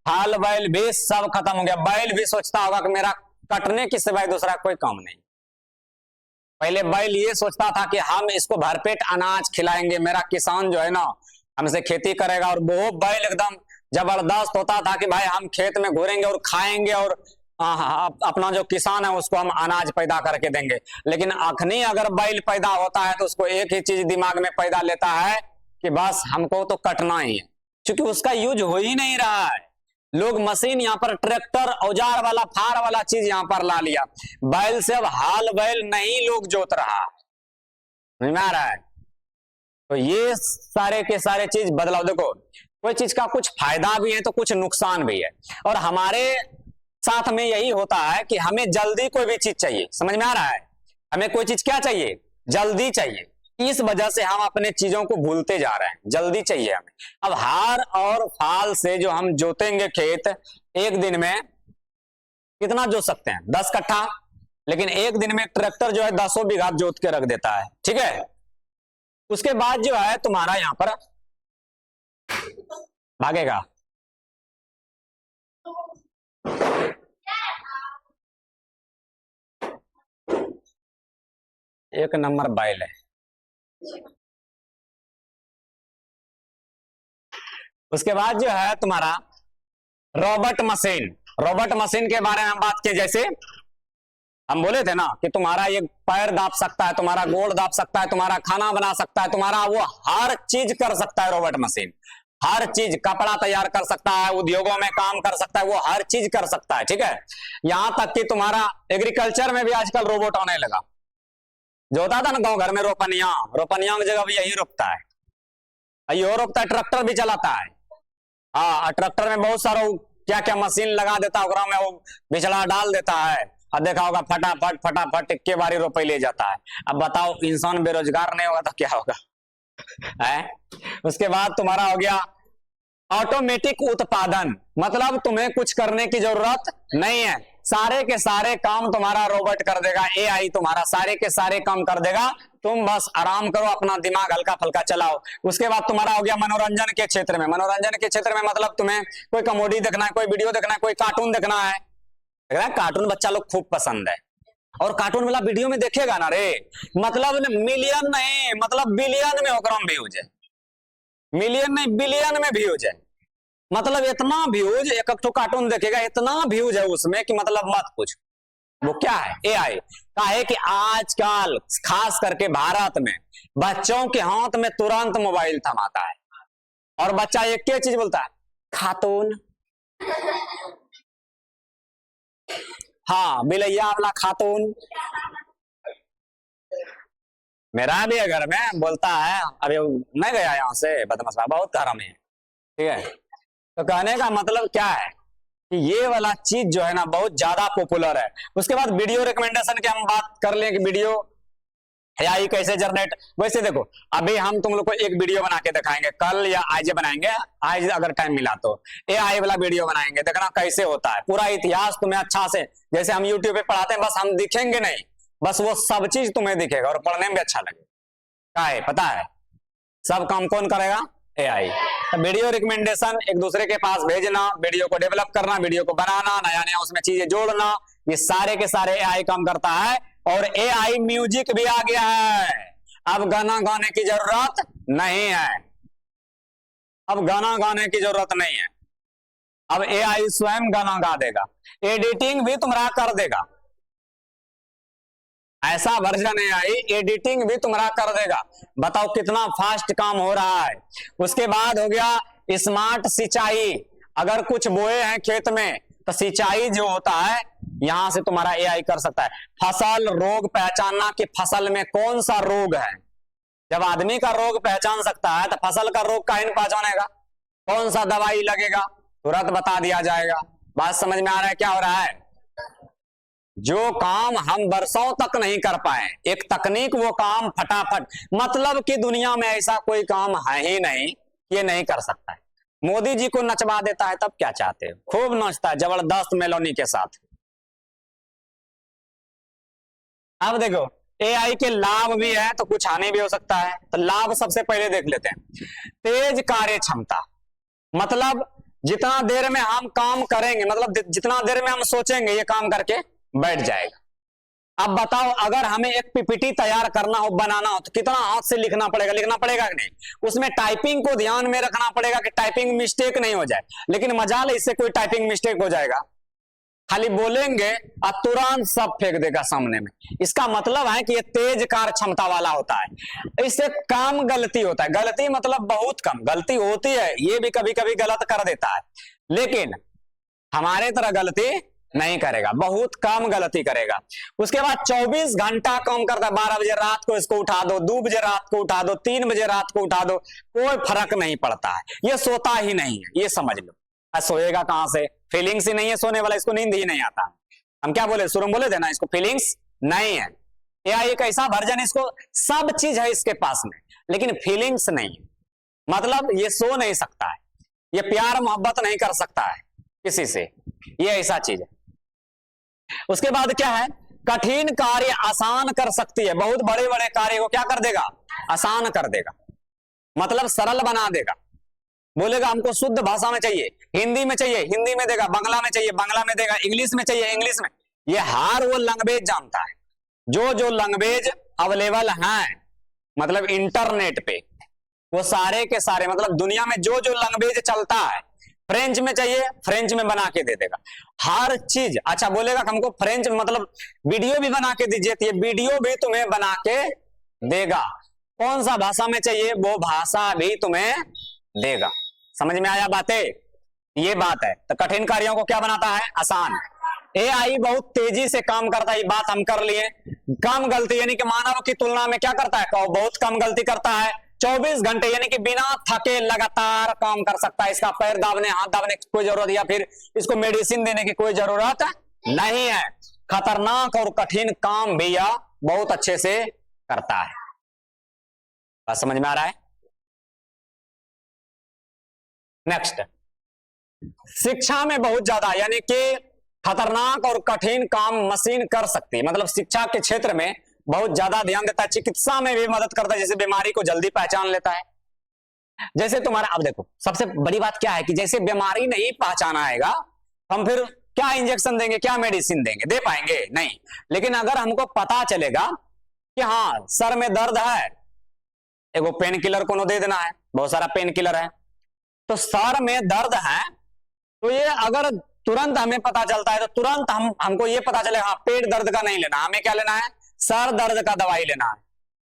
हाल बैल भी सब खत्म हो गया। बैल भी सोचता होगा कि मेरा कटने के सिवाय दूसरा कोई काम नहीं। पहले बैल ये सोचता था कि हम इसको भरपेट अनाज खिलाएंगे, मेरा किसान जो है ना हमसे खेती करेगा, और वो बैल एकदम जबरदस्त होता था कि भाई हम खेत में घूरेंगे और खाएंगे और अपना जो किसान है उसको हम अनाज पैदा करके देंगे। लेकिन अखनी अगर बैल पैदा होता है तो उसको एक ही चीज दिमाग में पैदा लेता है कि बस हमको तो कटना ही है, क्योंकि उसका यूज हो ही नहीं रहा है। लोग मशीन यहाँ पर ट्रैक्टर औजार वाला फार वाला चीज यहाँ पर ला लिया, बैल से अब हाल बैल नहीं लोग जोत रहा, समझ में आ रहा है? तो ये सारे के सारे चीज बदलाव। देखो कोई चीज का कुछ फायदा भी है तो कुछ नुकसान भी है, और हमारे साथ में यही होता है कि हमें जल्दी कोई भी चीज चाहिए। समझ में आ रहा है? हमें कोई चीज क्या चाहिए? जल्दी चाहिए। इस वजह से हम अपने चीजों को भूलते जा रहे हैं, जल्दी चाहिए हमें। अब हार और फाल से जो हम जोतेंगे खेत, एक दिन में कितना जोत सकते हैं? 10 कट्ठा, लेकिन एक दिन में ट्रैक्टर जो है 10 बीघा जोत के रख देता है, ठीक है? उसके बाद जो है तुम्हारा यहाँ पर भागेगा। एक नंबर बैल है। उसके बाद जो है तुम्हारा रोबोट मशीन। रोबोट मशीन के बारे में हम बात किए, जैसे हम बोले थे ना कि तुम्हारा ये पैर दाप सकता है, तुम्हारा गोड़ दाप सकता है, तुम्हारा खाना बना सकता है, तुम्हारा वो हर चीज कर सकता है रोबोट मशीन। हर चीज, कपड़ा तैयार कर सकता है, उद्योगों में काम कर सकता है, वो हर चीज कर सकता है। ठीक है, यहां तक कि तुम्हारा एग्रीकल्चर में भी आजकल रोबोट आने लगा। जो होता था ना गांव घर में रोपनिया, रोपनिया की जगह भी यही रोकता है, यही रोकता है। ट्रैक्टर भी चलाता है। हाँ, ट्रैक्टर में बहुत सारा क्या क्या मशीन लगा देता है, में वो बिचड़ा डाल देता है और देखा होगा फटाफट फटाफट के बारी रुपए ले जाता है। अब बताओ, इंसान बेरोजगार नहीं होगा तो क्या होगा है? उसके बाद तुम्हारा हो गया ऑटोमेटिक उत्पादन। मतलब तुम्हें कुछ करने की जरूरत नहीं है, सारे के सारे काम तुम्हारा रोबोट कर देगा, एआई तुम्हारा सारे के सारे काम कर देगा। तुम बस आराम करो, अपना दिमाग हल्का फुल्का चलाओ। उसके बाद तुम्हारा हो गया मनोरंजन के क्षेत्र में। मनोरंजन के क्षेत्र में मतलब तुम्हें कोई कॉमेडी देखना है, कोई वीडियो देखना है, कोई कार्टून देखना है। कार्टून बच्चा लोग खूब पसंद है, और कार्टून वाला वीडियो में देखेगा ना रे, मतलब मिलियन नहीं, मतलब बिलियन में होकर व्यूज है। मिलियन नहीं, बिलियन में व्यूज है। मतलब इतना व्यूज, एक तो कार्टून देखेगा, इतना व्यूज है उसमें कि मतलब मत पूछ। वो क्या है? एआई का है कि आजकल खास करके भारत में बच्चों के हाथ में तुरंत मोबाइल थमाता है, और बच्चा एक ही चीज बोलता है, खातून। हाँ, बिलैया वाला खातून। मेरा भी घर में बोलता है, अभी नहीं गया यहाँ से, बदमाश बहुत गरम है। ठीक है, तो कहने का मतलब क्या है कि ये वाला चीज जो है ना बहुत ज्यादा पॉपुलर है। उसके बाद वीडियो रिकमेंडेशन की हम बात कर लें कि वीडियो एआई कैसे जनरेट। वैसे देखो, अभी हम तुम लोग को एक वीडियो बना के दिखाएंगे, कल या आज बनाएंगे, आज अगर टाइम मिला तो एआई वाला वीडियो बनाएंगे, देखना कैसे होता है। पूरा इतिहास तुम्हें अच्छा से, जैसे हम यूट्यूब पे पढ़ाते हैं, बस हम दिखेंगे नहीं, बस वो सब चीज तुम्हें दिखेगा और पढ़ने में भी अच्छा लगेगा। क्या है पता है? सब काम कौन करेगा? एआई। तो वीडियो रिकमेंडेशन एक दूसरे के पास भेजना, वीडियो को डेवलप करना, वीडियो को बनाना, नया नया उसमें चीजें जोड़ना, ये सारे के सारे एआई काम करता है। और एआई म्यूजिक भी आ गया है। अब गाना गाने की जरूरत नहीं है, अब गाना गाने की जरूरत नहीं है, अब एआई स्वयं गाना गा देगा, एडिटिंग भी तुम्हारा कर देगा। ऐसा वर्जन एआई एडिटिंग भी तुम्हारा कर देगा। बताओ कितना फास्ट काम हो रहा है। उसके बाद हो गया स्मार्ट सिंचाई। अगर कुछ बोए हैं खेत में तो सिंचाई जो होता है यहां से तुम्हारा एआई कर सकता है। फसल रोग पहचानना कि फसल में कौन सा रोग है। जब आदमी का रोग पहचान सकता है तो फसल का रोग काहे नहीं पहचानेगा? कौन सा दवाई लगेगा तुरंत बता दिया जाएगा। बात समझ में आ रहा है क्या हो रहा है? जो काम हम वर्षों तक नहीं कर पाए, एक तकनीक वो काम फटाफट, मतलब कि दुनिया में ऐसा कोई काम है ही नहीं ये नहीं कर सकता है। मोदी जी को नचवा देता है, तब क्या चाहते हो? खूब नाचता है जबरदस्त मेलोनी के साथ। अब देखो, एआई के लाभ भी है तो कुछ हानि भी हो सकता है। तो लाभ सबसे पहले देख लेते हैं। तेज कार्य क्षमता, मतलब जितना देर में हम काम करेंगे, मतलब जितना देर में हम सोचेंगे ये काम करके बैठ जाएगा। अब बताओ, अगर हमें एक पीपीटी तैयार करना हो, बनाना हो, तो कितना हाथ से लिखना पड़ेगा कि नहीं? उसमें टाइपिंग को ध्यान में रखना पड़ेगा कि टाइपिंग मिस्टेक नहीं हो जाए। लेकिन मजाल इससे कोई टाइपिंग मिस्टेक हो जाएगा, खाली बोलेंगे और तुरंत सब फेंक देगा सामने में। इसका मतलब है कि ये तेज कार्य क्षमता वाला होता है। इससे कम गलती होता है। गलती मतलब बहुत कम गलती होती है, ये भी कभी कभी गलत कर देता है, लेकिन हमारे तरह गलती नहीं करेगा, बहुत कम गलती करेगा। उसके बाद 24 घंटा काम करता है। 12 बजे रात को इसको उठा दो, 2 बजे रात को उठा दो, 3 बजे रात को उठा दो, कोई फर्क नहीं पड़ता है। ये सोता ही नहीं है, ये समझ लो। सोएगा कहां से? फीलिंग्स ही नहीं है सोने वाला, इसको नींद ही नहीं आता। हम क्या बोले, शुरू में बोले थे ना, इसको फीलिंग्स नहीं है। या एक ऐसा वर्जन, इसको सब चीज है इसके पास में, लेकिन फीलिंग्स नहीं है। मतलब ये सो नहीं सकता है, ये प्यार मोहब्बत नहीं कर सकता है किसी से, ये ऐसा चीज है। उसके बाद क्या है? कठिन कार्य आसान कर सकती है। बहुत बड़े बड़े कार्य को क्या कर देगा? आसान कर देगा, मतलब सरल बना देगा। बोलेगा हमको शुद्ध भाषा में चाहिए, हिंदी में चाहिए, हिंदी में देगा, बांग्ला में चाहिए, बांग्ला में देगा, इंग्लिश में चाहिए, इंग्लिश में। ये हर वो लैंग्वेज जानता है, जो जो लैंग्वेज अवेलेबल है, मतलब इंटरनेट पे, वो सारे के सारे, मतलब दुनिया में जो जो लैंग्वेज चलता है, फ्रेंच में चाहिए, फ्रेंच में बना के दे देगा हर चीज। अच्छा, बोलेगा हमको फ्रेंच मतलब वीडियो भी बना के दीजिए, तो ये वीडियो भी तुम्हें बना के देगा। कौन सा भाषा में चाहिए वो भाषा भी तुम्हें देगा। समझ में आया बातें? ये बात है। तो कठिन कार्यों को क्या बनाता है? आसान। एआई बहुत तेजी से काम करता है, ये बात हम कर लिए। कम गलती, यानी कि मानव की तुलना में क्या करता है? बहुत कम गलती करता है। 24 घंटे यानी कि बिना थके लगातार काम कर सकता है। इसका पैर दाबने, हाथ दाबने की कोई जरूरत या फिर इसको मेडिसिन देने की कोई जरूरत नहीं है। खतरनाक और कठिन काम भी यह बहुत अच्छे से करता है। बात समझ में आ रहा है? नेक्स्ट, शिक्षा में बहुत ज्यादा यानी कि खतरनाक और कठिन काम मशीन कर सकती है। मतलब शिक्षा के क्षेत्र में बहुत ज्यादा ध्यान देता है। चिकित्सा में भी मदद करता है, जैसे बीमारी को जल्दी पहचान लेता है। जैसे तुम्हारा, अब देखो सबसे बड़ी बात क्या है कि जैसे बीमारी नहीं पहचाना आएगा, हम फिर क्या इंजेक्शन देंगे, क्या मेडिसिन देंगे? दे पाएंगे? नहीं। लेकिन अगर हमको पता चलेगा कि हाँ सर में दर्द है, एगो पेन किलर को दे देना है, बहुत सारा पेन किलर है, तो सर में दर्द है, तो ये अगर तुरंत हमें पता चलता है तो तुरंत हमको ये पता चले हाँ पेट दर्द का नहीं लेना, हमें क्या लेना है? सर दर्द का दवाई लेना है।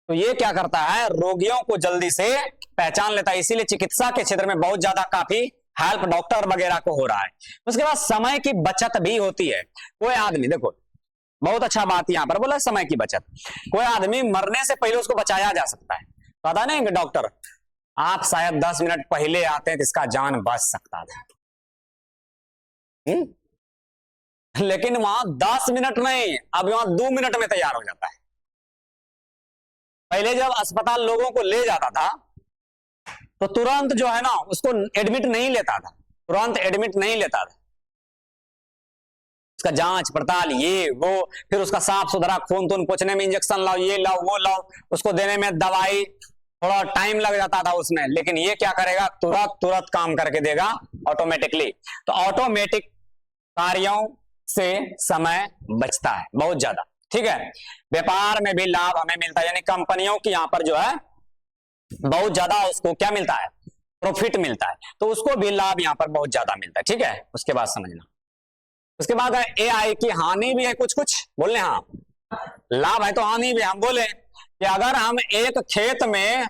तो ये क्या करता है? रोगियों को जल्दी से पहचान लेता है। इसीलिए चिकित्सा के क्षेत्र में बहुत ज्यादा काफी हेल्प डॉक्टर वगैरह को हो रहा है। उसके बाद समय की बचत भी होती है। कोई आदमी, देखो बहुत अच्छा बात यहां पर बोला, समय की बचत। कोई आदमी मरने से पहले उसको बचाया जा सकता है। पता नहीं कि डॉक्टर आप शायद 10 मिनट पहले आते हैं तो इसका जान बच सकता था। लेकिन वहां 10 मिनट नहीं, अब वहां 2 मिनट में तैयार हो जाता है। पहले जब अस्पताल लोगों को ले जाता था तो तुरंत जो है ना उसको एडमिट नहीं लेता था, तुरंत एडमिट नहीं लेता था। उसका जांच पड़ताल ये वो, फिर उसका साफ सुथरा खून तून पूछने में, इंजेक्शन लाओ, ये लाओ वो लाओ, उसको देने में दवाई, थोड़ा टाइम लग जाता था उसमें। लेकिन ये क्या करेगा? तुरंत तुरंत काम करके देगा ऑटोमेटिकली। तो ऑटोमेटिक कार्यों से समय बचता है बहुत ज्यादा। ठीक है। व्यापार में भी लाभ हमें मिलता है, यानी कंपनियों की यहां पर जो है बहुत ज्यादा उसको क्या मिलता है? प्रॉफिट मिलता है, तो उसको भी लाभ यहां पर बहुत ज्यादा मिलता है। ठीक है, उसके बाद समझना। उसके बाद एआई की हानि भी है कुछ कुछ, बोले हाँ लाभ है तो हानि भी। हम बोले कि अगर हम एक खेत में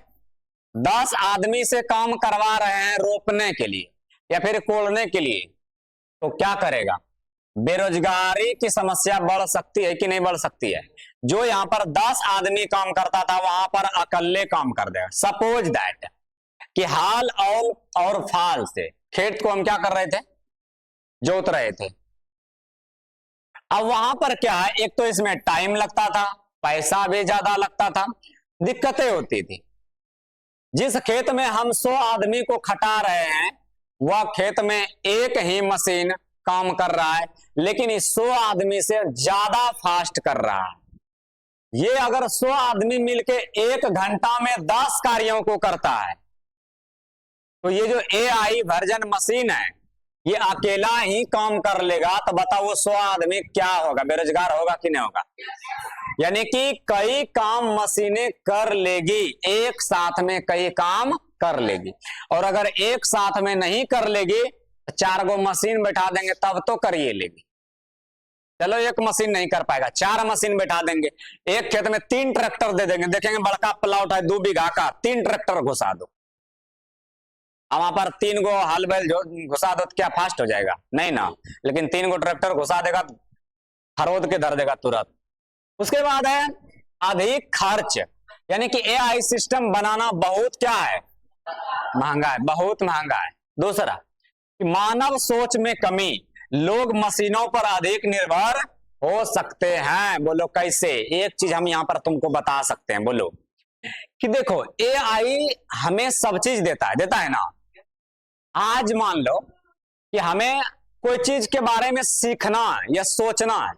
10 आदमी से काम करवा रहे हैं रोपने के लिए या फिर कोड़ने के लिए, तो क्या करेगा? बेरोजगारी की समस्या बढ़ सकती है कि नहीं बढ़ सकती है? जो यहां पर 10 आदमी काम करता था वहां पर अकेले काम कर देगा। सपोज दैट कि हाल और फाल से खेत को हम क्या कर रहे थे? जोत रहे थे। अब वहां पर क्या है, एक तो इसमें टाइम लगता था, पैसा भी ज्यादा लगता था, दिक्कतें होती थी। जिस खेत में हम 100 आदमी को खटा रहे हैं वह खेत में एक ही मशीन काम कर रहा है, लेकिन इस 100 आदमी से ज्यादा फास्ट कर रहा है। ये अगर 100 आदमी मिलके 1 घंटा में 10 कार्यों को करता है, तो ये जो एआई वर्जन मशीन है ये अकेला ही काम कर लेगा, तो बताओ वो 100 आदमी क्या होगा? बेरोजगार होगा कि नहीं होगा? यानी कि कई काम मशीनें कर लेगी, एक साथ में कई काम कर लेगी। और अगर एक साथ में नहीं कर लेगी तो 4 गो मशीन बैठा देंगे तब तो करिए लेगी। चलो एक मशीन नहीं कर पाएगा, 4 मशीन बैठा देंगे। एक खेत में 3 ट्रैक्टर दे देंगे, देखेंगे बड़का प्लॉट है 2 बीघा का, 3 ट्रैक्टर घुसा दो। वहां पर 3 गो हल बैल घुसा दो तो क्या फास्ट हो जाएगा? नहीं ना। लेकिन 3 गो ट्रैक्टर घुसा देगा, खरोद के धर देगा तुरंत। उसके बाद है अधिक खर्च, यानी कि एआई सिस्टम बनाना बहुत क्या है? महंगा है, बहुत महंगा है। दूसरा, मानव सोच में कमी, लोग मशीनों पर अधिक निर्भर हो सकते हैं। बोलो कैसे? एक चीज हम यहां पर तुमको बता सकते हैं, बोलो कि देखो एआई हमें सब चीज देता है ना। आज मान लो कि हमें कोई चीज के बारे में सीखना है या सोचना है,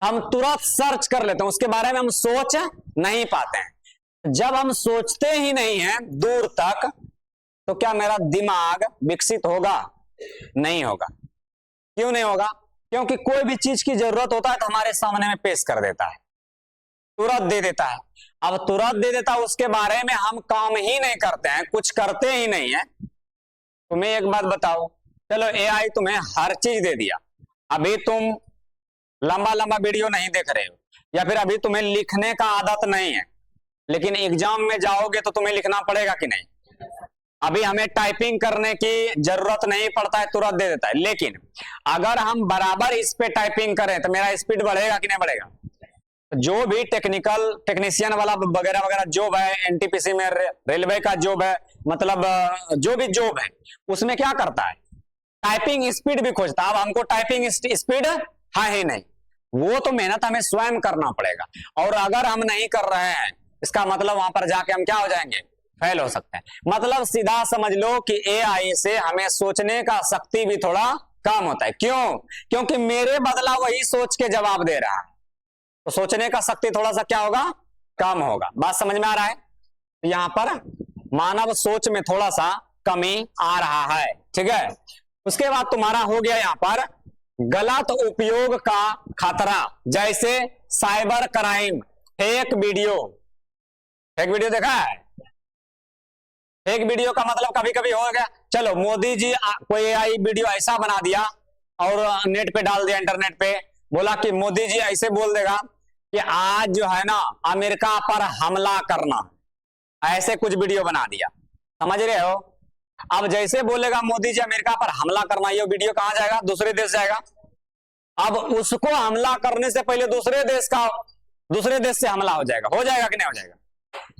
हम तुरंत सर्च कर लेते हैं, उसके बारे में हम सोच नहीं पाते हैं। जब हम सोचते ही नहीं हैं दूर तक, तो क्या मेरा दिमाग विकसित होगा? नहीं होगा। क्यों नहीं होगा? क्योंकि कोई भी चीज की जरूरत होता है तो हमारे सामने में पेश कर देता है, तुरंत दे देता है। अब तुरंत दे देता है, उसके बारे में हम काम ही नहीं करते हैं, कुछ करते ही नहीं है। तुम्हें एक बात बताओ, चलो एआई तुम्हें हर चीज दे दिया, अभी तुम लंबा लंबा वीडियो नहीं देख रहे हो, या फिर अभी तुम्हें लिखने का आदत नहीं है, लेकिन एग्जाम में जाओगे तो तुम्हें लिखना पड़ेगा कि नहीं? अभी हमें टाइपिंग करने की जरूरत नहीं पड़ता है, तुरंत दे देता है। लेकिन अगर हम बराबर इस पे टाइपिंग करें तो मेरा स्पीड बढ़ेगा कि नहीं बढ़ेगा? जो भी टेक्नीशियन वाला वगैरह वगैरह जॉब है, एनटीपीसी में, रेलवे का जॉब है, मतलब जो भी जॉब है, उसमें क्या करता है? टाइपिंग स्पीड भी खोजता है। अब हमको टाइपिंग स्पीड है ही नहीं, वो तो मेहनत हमें स्वयं करना पड़ेगा। और अगर हम नहीं कर रहे हैं, इसका मतलब वहां पर जाके हम क्या हो जाएंगे? फेल हो सकते हैं। मतलब सीधा समझ लो कि एआई से हमें सोचने का शक्ति भी थोड़ा कम होता है। क्यों? क्योंकि मेरे बदला वही सोच के जवाब दे रहा है, तो सोचने का शक्ति थोड़ा सा क्या होगा? कम होगा। बात समझ में आ रहा है? तो यहां पर मानव सोच में थोड़ा सा कमी आ रहा है, ठीक है। उसके बाद तुम्हारा हो गया यहां पर गलत उपयोग का खतरा, जैसे cyber crime, fake video. Fake video देखा है? फेक वीडियो का मतलब कभी कभी हो गया, चलो मोदी जी कोई एआई वीडियो ऐसा बना दिया और नेट पे डाल दिया, इंटरनेट पे, बोला कि मोदी जी ऐसे बोल देगा कि आज जो है ना अमेरिका पर हमला करना, ऐसे कुछ वीडियो बना दिया, समझ रहे हो? अब जैसे बोलेगा मोदी जी अमेरिका पर हमला करना, ये वीडियो कहां जाएगा? दूसरे देश जाएगा। अब उसको हमला करने से पहले दूसरे देश से हमला हो जाएगा कि नहीं हो जाएगा?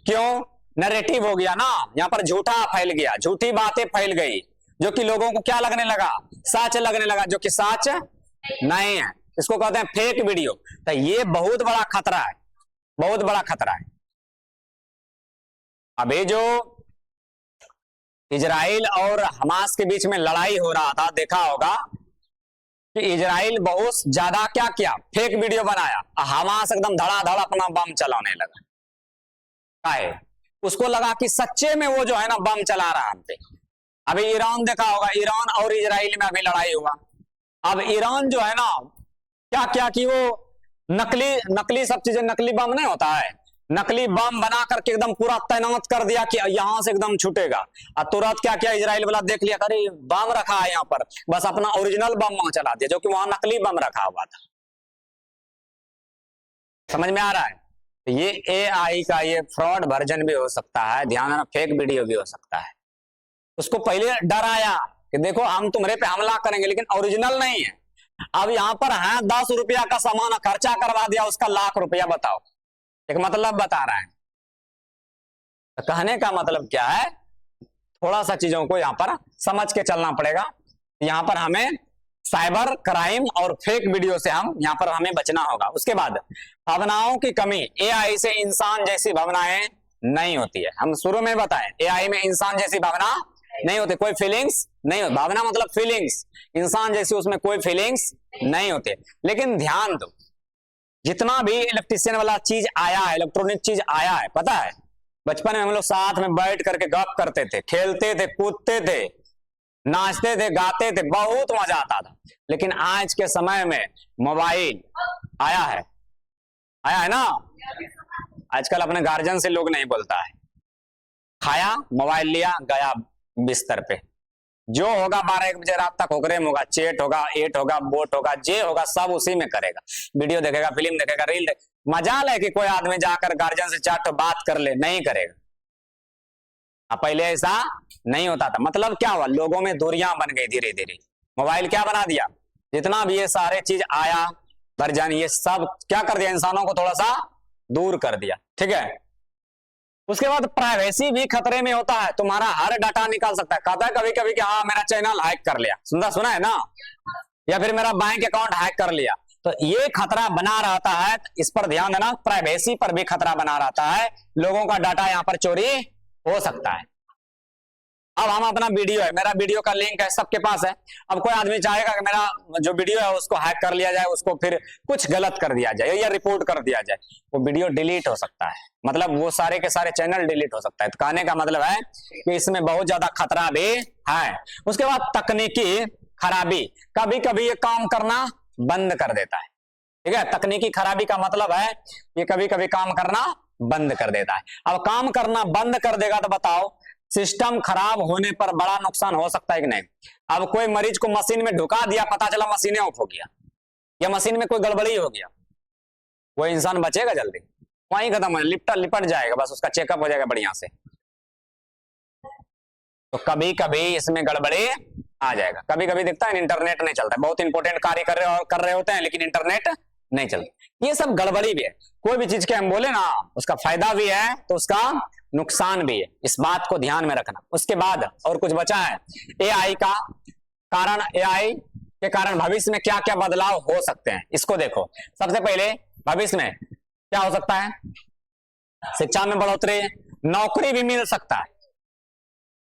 क्यों? नैरेटिव हो गया ना, यहां पर झूठा फैल गया, झूठी बातें फैल गई, जो कि लोगों को क्या लगने लगा? सच लगने लगा, जो कि सच नहीं है। इसको कहते हैं फेक वीडियो। तो ये बहुत बड़ा खतरा है, बहुत बड़ा खतरा है। अभी जो इजराइल और हमास के बीच में लड़ाई हो रहा था, देखा होगा कि इजराइल बहुत ज्यादा क्या किया? फेक वीडियो बनाया, हमास एकदम धड़ाधड़ अपना बम चलाने लगा। है उसको लगा कि सच्चे में वो जो है ना बम चला रहा है हम पे। अभी ईरान देखा होगा, ईरान और इजराइल में अभी लड़ाई हुआ। अब ईरान जो है ना क्या क्या कि वो नकली सब चीजें, नकली बम नहीं होता है, नकली बम बना करके एकदम पूरा तैनात कर दिया कि यहां से एकदम छूटेगा। और तुरंत क्या किया इजराइल वाला, देख लिया अरे बम रखा है यहाँ पर, बस अपना ओरिजिनल बम वहां चला दिया, जो कि वहां नकली बम रखा हुआ था। समझ में आ रहा है? ये एआई का ये फ्रॉड वर्जन भी हो सकता है, ध्यान रखना, फेक वीडियो भी हो सकता है। उसको पहले डर आया कि देखो हम तुम्हारे पे हमला करेंगे, लेकिन ओरिजिनल नहीं है। अब यहां पर है 10 रुपया का सामान खर्चा करवा दिया, उसका लाख रुपया। बताओ, एक मतलब बता रहा है। तो कहने का मतलब क्या है? थोड़ा सा चीजों को यहां पर समझ के चलना पड़ेगा। यहां पर हमें साइबर क्राइम और फेक वीडियो से हमें बचना होगा। उसके बाद भावनाओं की कमी, एआई से इंसान जैसी भावनाएं नहीं होती है। हम शुरू में बताएं, एआई में इंसान जैसी भावना नहीं होती, कोई फीलिंग्स नहीं होती। भावना मतलब फीलिंग्स, इंसान जैसी उसमें कोई फीलिंग्स नहीं होते। लेकिन ध्यान दो, जितना भी इलेक्ट्रिशियन वाला चीज आया है, इलेक्ट्रॉनिक चीज आया है, पता है बचपन में हम लोग साथ में बैठ करके गप करते थे, खेलते थे, कूदते थे, नाचते थे, गाते थे, बहुत मजा आता था। लेकिन आज के समय में मोबाइल आया है ना। आजकल अपने गार्जियन से लोग नहीं बोलता है, खाया मोबाइल लिया गया बिस्तर पे, जो होगा 12-1 बजे रात तक होकरेम होगा, चेट होगा, एट होगा, बोट होगा, जे होगा, सब उसी में करेगा। वीडियो देखेगा, फिल्म देखेगा, रील देखेगा। मजाल है कि कोई आदमी जाकर गार्जियन से 4 बात कर ले, नहीं करेगा। पहले ऐसा नहीं होता था। मतलब क्या हुआ? लोगों में दूरियां बन गई धीरे धीरे। मोबाइल क्या बना दिया? जितना भी ये सारे चीज आया वर्जन, ये सब क्या कर दिया? इंसानों को थोड़ा सा दूर कर दिया, ठीक है। उसके बाद प्राइवेसी भी खतरे में होता है। तुम्हारा हर डाटा निकाल सकता है। कहता है कभी कभी कि हाँ मेरा चैनल हैक कर लिया, सुना है ना, या फिर मेरा बैंक अकाउंट हैक कर लिया। तो ये खतरा बना रहता है, इस पर ध्यान देना। प्राइवेसी पर भी खतरा बना रहता है, लोगों का डाटा यहाँ पर चोरी हो सकता है। अब हम अपना वीडियो है, मेरा वीडियो का लिंक है, सबके पास है। अब कोई आदमी चाहेगा कि मेरा जो वीडियो है उसको हैक कर लिया जाए, उसको फिर कुछ गलत कर दिया जाए या रिपोर्ट कर दिया जाए, वो वीडियो डिलीट हो सकता है, मतलब वो सारे के सारे चैनल डिलीट हो सकता है। तो कहने का मतलब है कि इसमें बहुत ज्यादा खतरा भी है। उसके बाद तकनीकी खराबी, कभी कभी ये काम करना बंद कर देता है। ठीक है, तकनीकी खराबी का मतलब है ये कभी कभी काम करना बंद कर देता है। अब काम करना बंद कर देगा तो बताओ, सिस्टम खराब होने पर बड़ा नुकसान हो सकता है कि नहीं। अब कोई मरीज को मशीन में ढुका दिया, पता चला मशीनें ऑफ हो गया या मशीन में कोई गड़बड़ी हो गया, वो इंसान बचेगा जल्दी? वहीं खत्म है, लिपट जाएगा, बस उसका चेकअप हो जाएगा बढ़िया से। तो कभी कभी इसमें गड़बड़ी आ जाएगा। कभी कभी दिखता है इंटरनेट नहीं चलता है, बहुत इंपॉर्टेंट कार्य कर रहे होते हैं लेकिन इंटरनेट नहीं चलता। ये सब गड़बड़ी भी है। कोई भी चीज के हम बोले ना, उसका फायदा भी है तो उसका नुकसान भी है, इस बात को ध्यान में रखना। उसके बाद और कुछ बचा है, एआई का कारण, एआई के कारण भविष्य में क्या क्या बदलाव हो सकते हैं, इसको देखो। सबसे पहले भविष्य में क्या हो सकता है, शिक्षा में बढ़ोतरी, नौकरी भी मिल सकता है।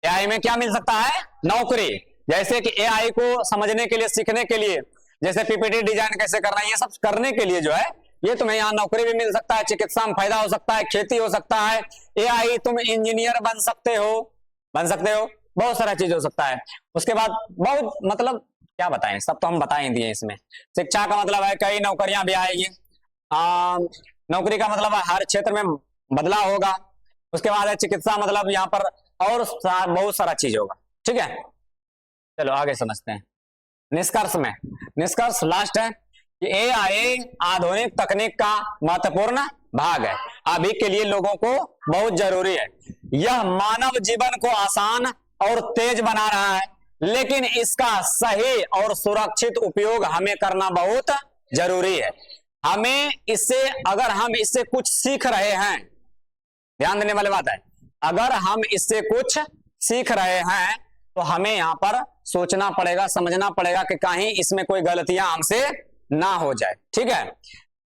एआई में क्या मिल सकता है, नौकरी। जैसे कि एआई को समझने के लिए, सीखने के लिए, जैसे पीपीटी डिजाइन कैसे करना है, ये सब करने के लिए जो है ये तुम्हें यहाँ नौकरी भी मिल सकता है, चिकित्सा में फायदा हो सकता है, खेती हो सकता है, एआई तुम इंजीनियर बन सकते हो, बहुत सारा चीज हो सकता है। उसके बाद बहुत, मतलब क्या बताएं, सब तो हम बता ही दिए इसमें। शिक्षा का मतलब है कई नौकरियां भी आएगी, नौकरी का मतलब है हर क्षेत्र में बदलाव होगा। उसके बाद है चिकित्सा, मतलब यहाँ पर और बहुत सारा चीज होगा। ठीक है, चलो आगे समझते हैं। निष्कर्ष लास्ट है कि एआई आधुनिक तकनीक का महत्वपूर्ण भाग है, अभी के लिए लोगों को बहुत जरूरी है। यह मानव जीवन को आसान और तेज बना रहा है, लेकिन इसका सही और सुरक्षित उपयोग हमें करना बहुत जरूरी है। हमें इससे, अगर हम इससे कुछ सीख रहे हैं, ध्यान देने वाली बात है, अगर हम इससे कुछ सीख रहे हैं तो हमें यहाँ पर सोचना पड़ेगा, समझना पड़ेगा कि कहीं इसमें कोई गलतियां हमसे ना हो जाए। ठीक है,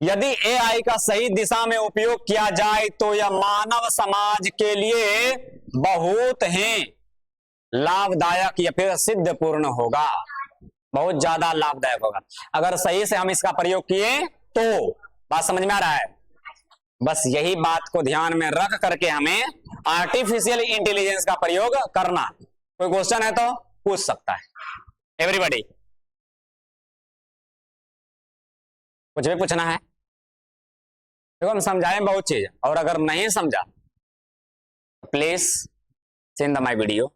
यदि एआई का सही दिशा में उपयोग किया जाए तो यह मानव समाज के लिए बहुत ही लाभदायक या फिर सिद्धपूर्ण होगा, बहुत ज्यादा लाभदायक होगा। अगर सही से हम इसका प्रयोग किए तो, बात समझ में आ रहा है? बस यही बात को ध्यान में रख करके हमें आर्टिफिशियल इंटेलिजेंस का प्रयोग करना। कोई क्वेश्चन है तो पूछ सकता है एवरीबॉडी, कुछ भी पूछना है। देखो हम समझाएं बहुत चीज, और अगर नहीं समझा प्लीज सेंड माय वीडियो।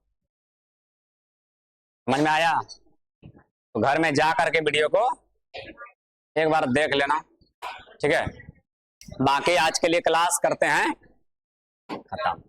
समझ में आया तो घर में जा करके वीडियो को एक बार देख लेना। ठीक है, बाकी आज के लिए क्लास करते हैं खत्म।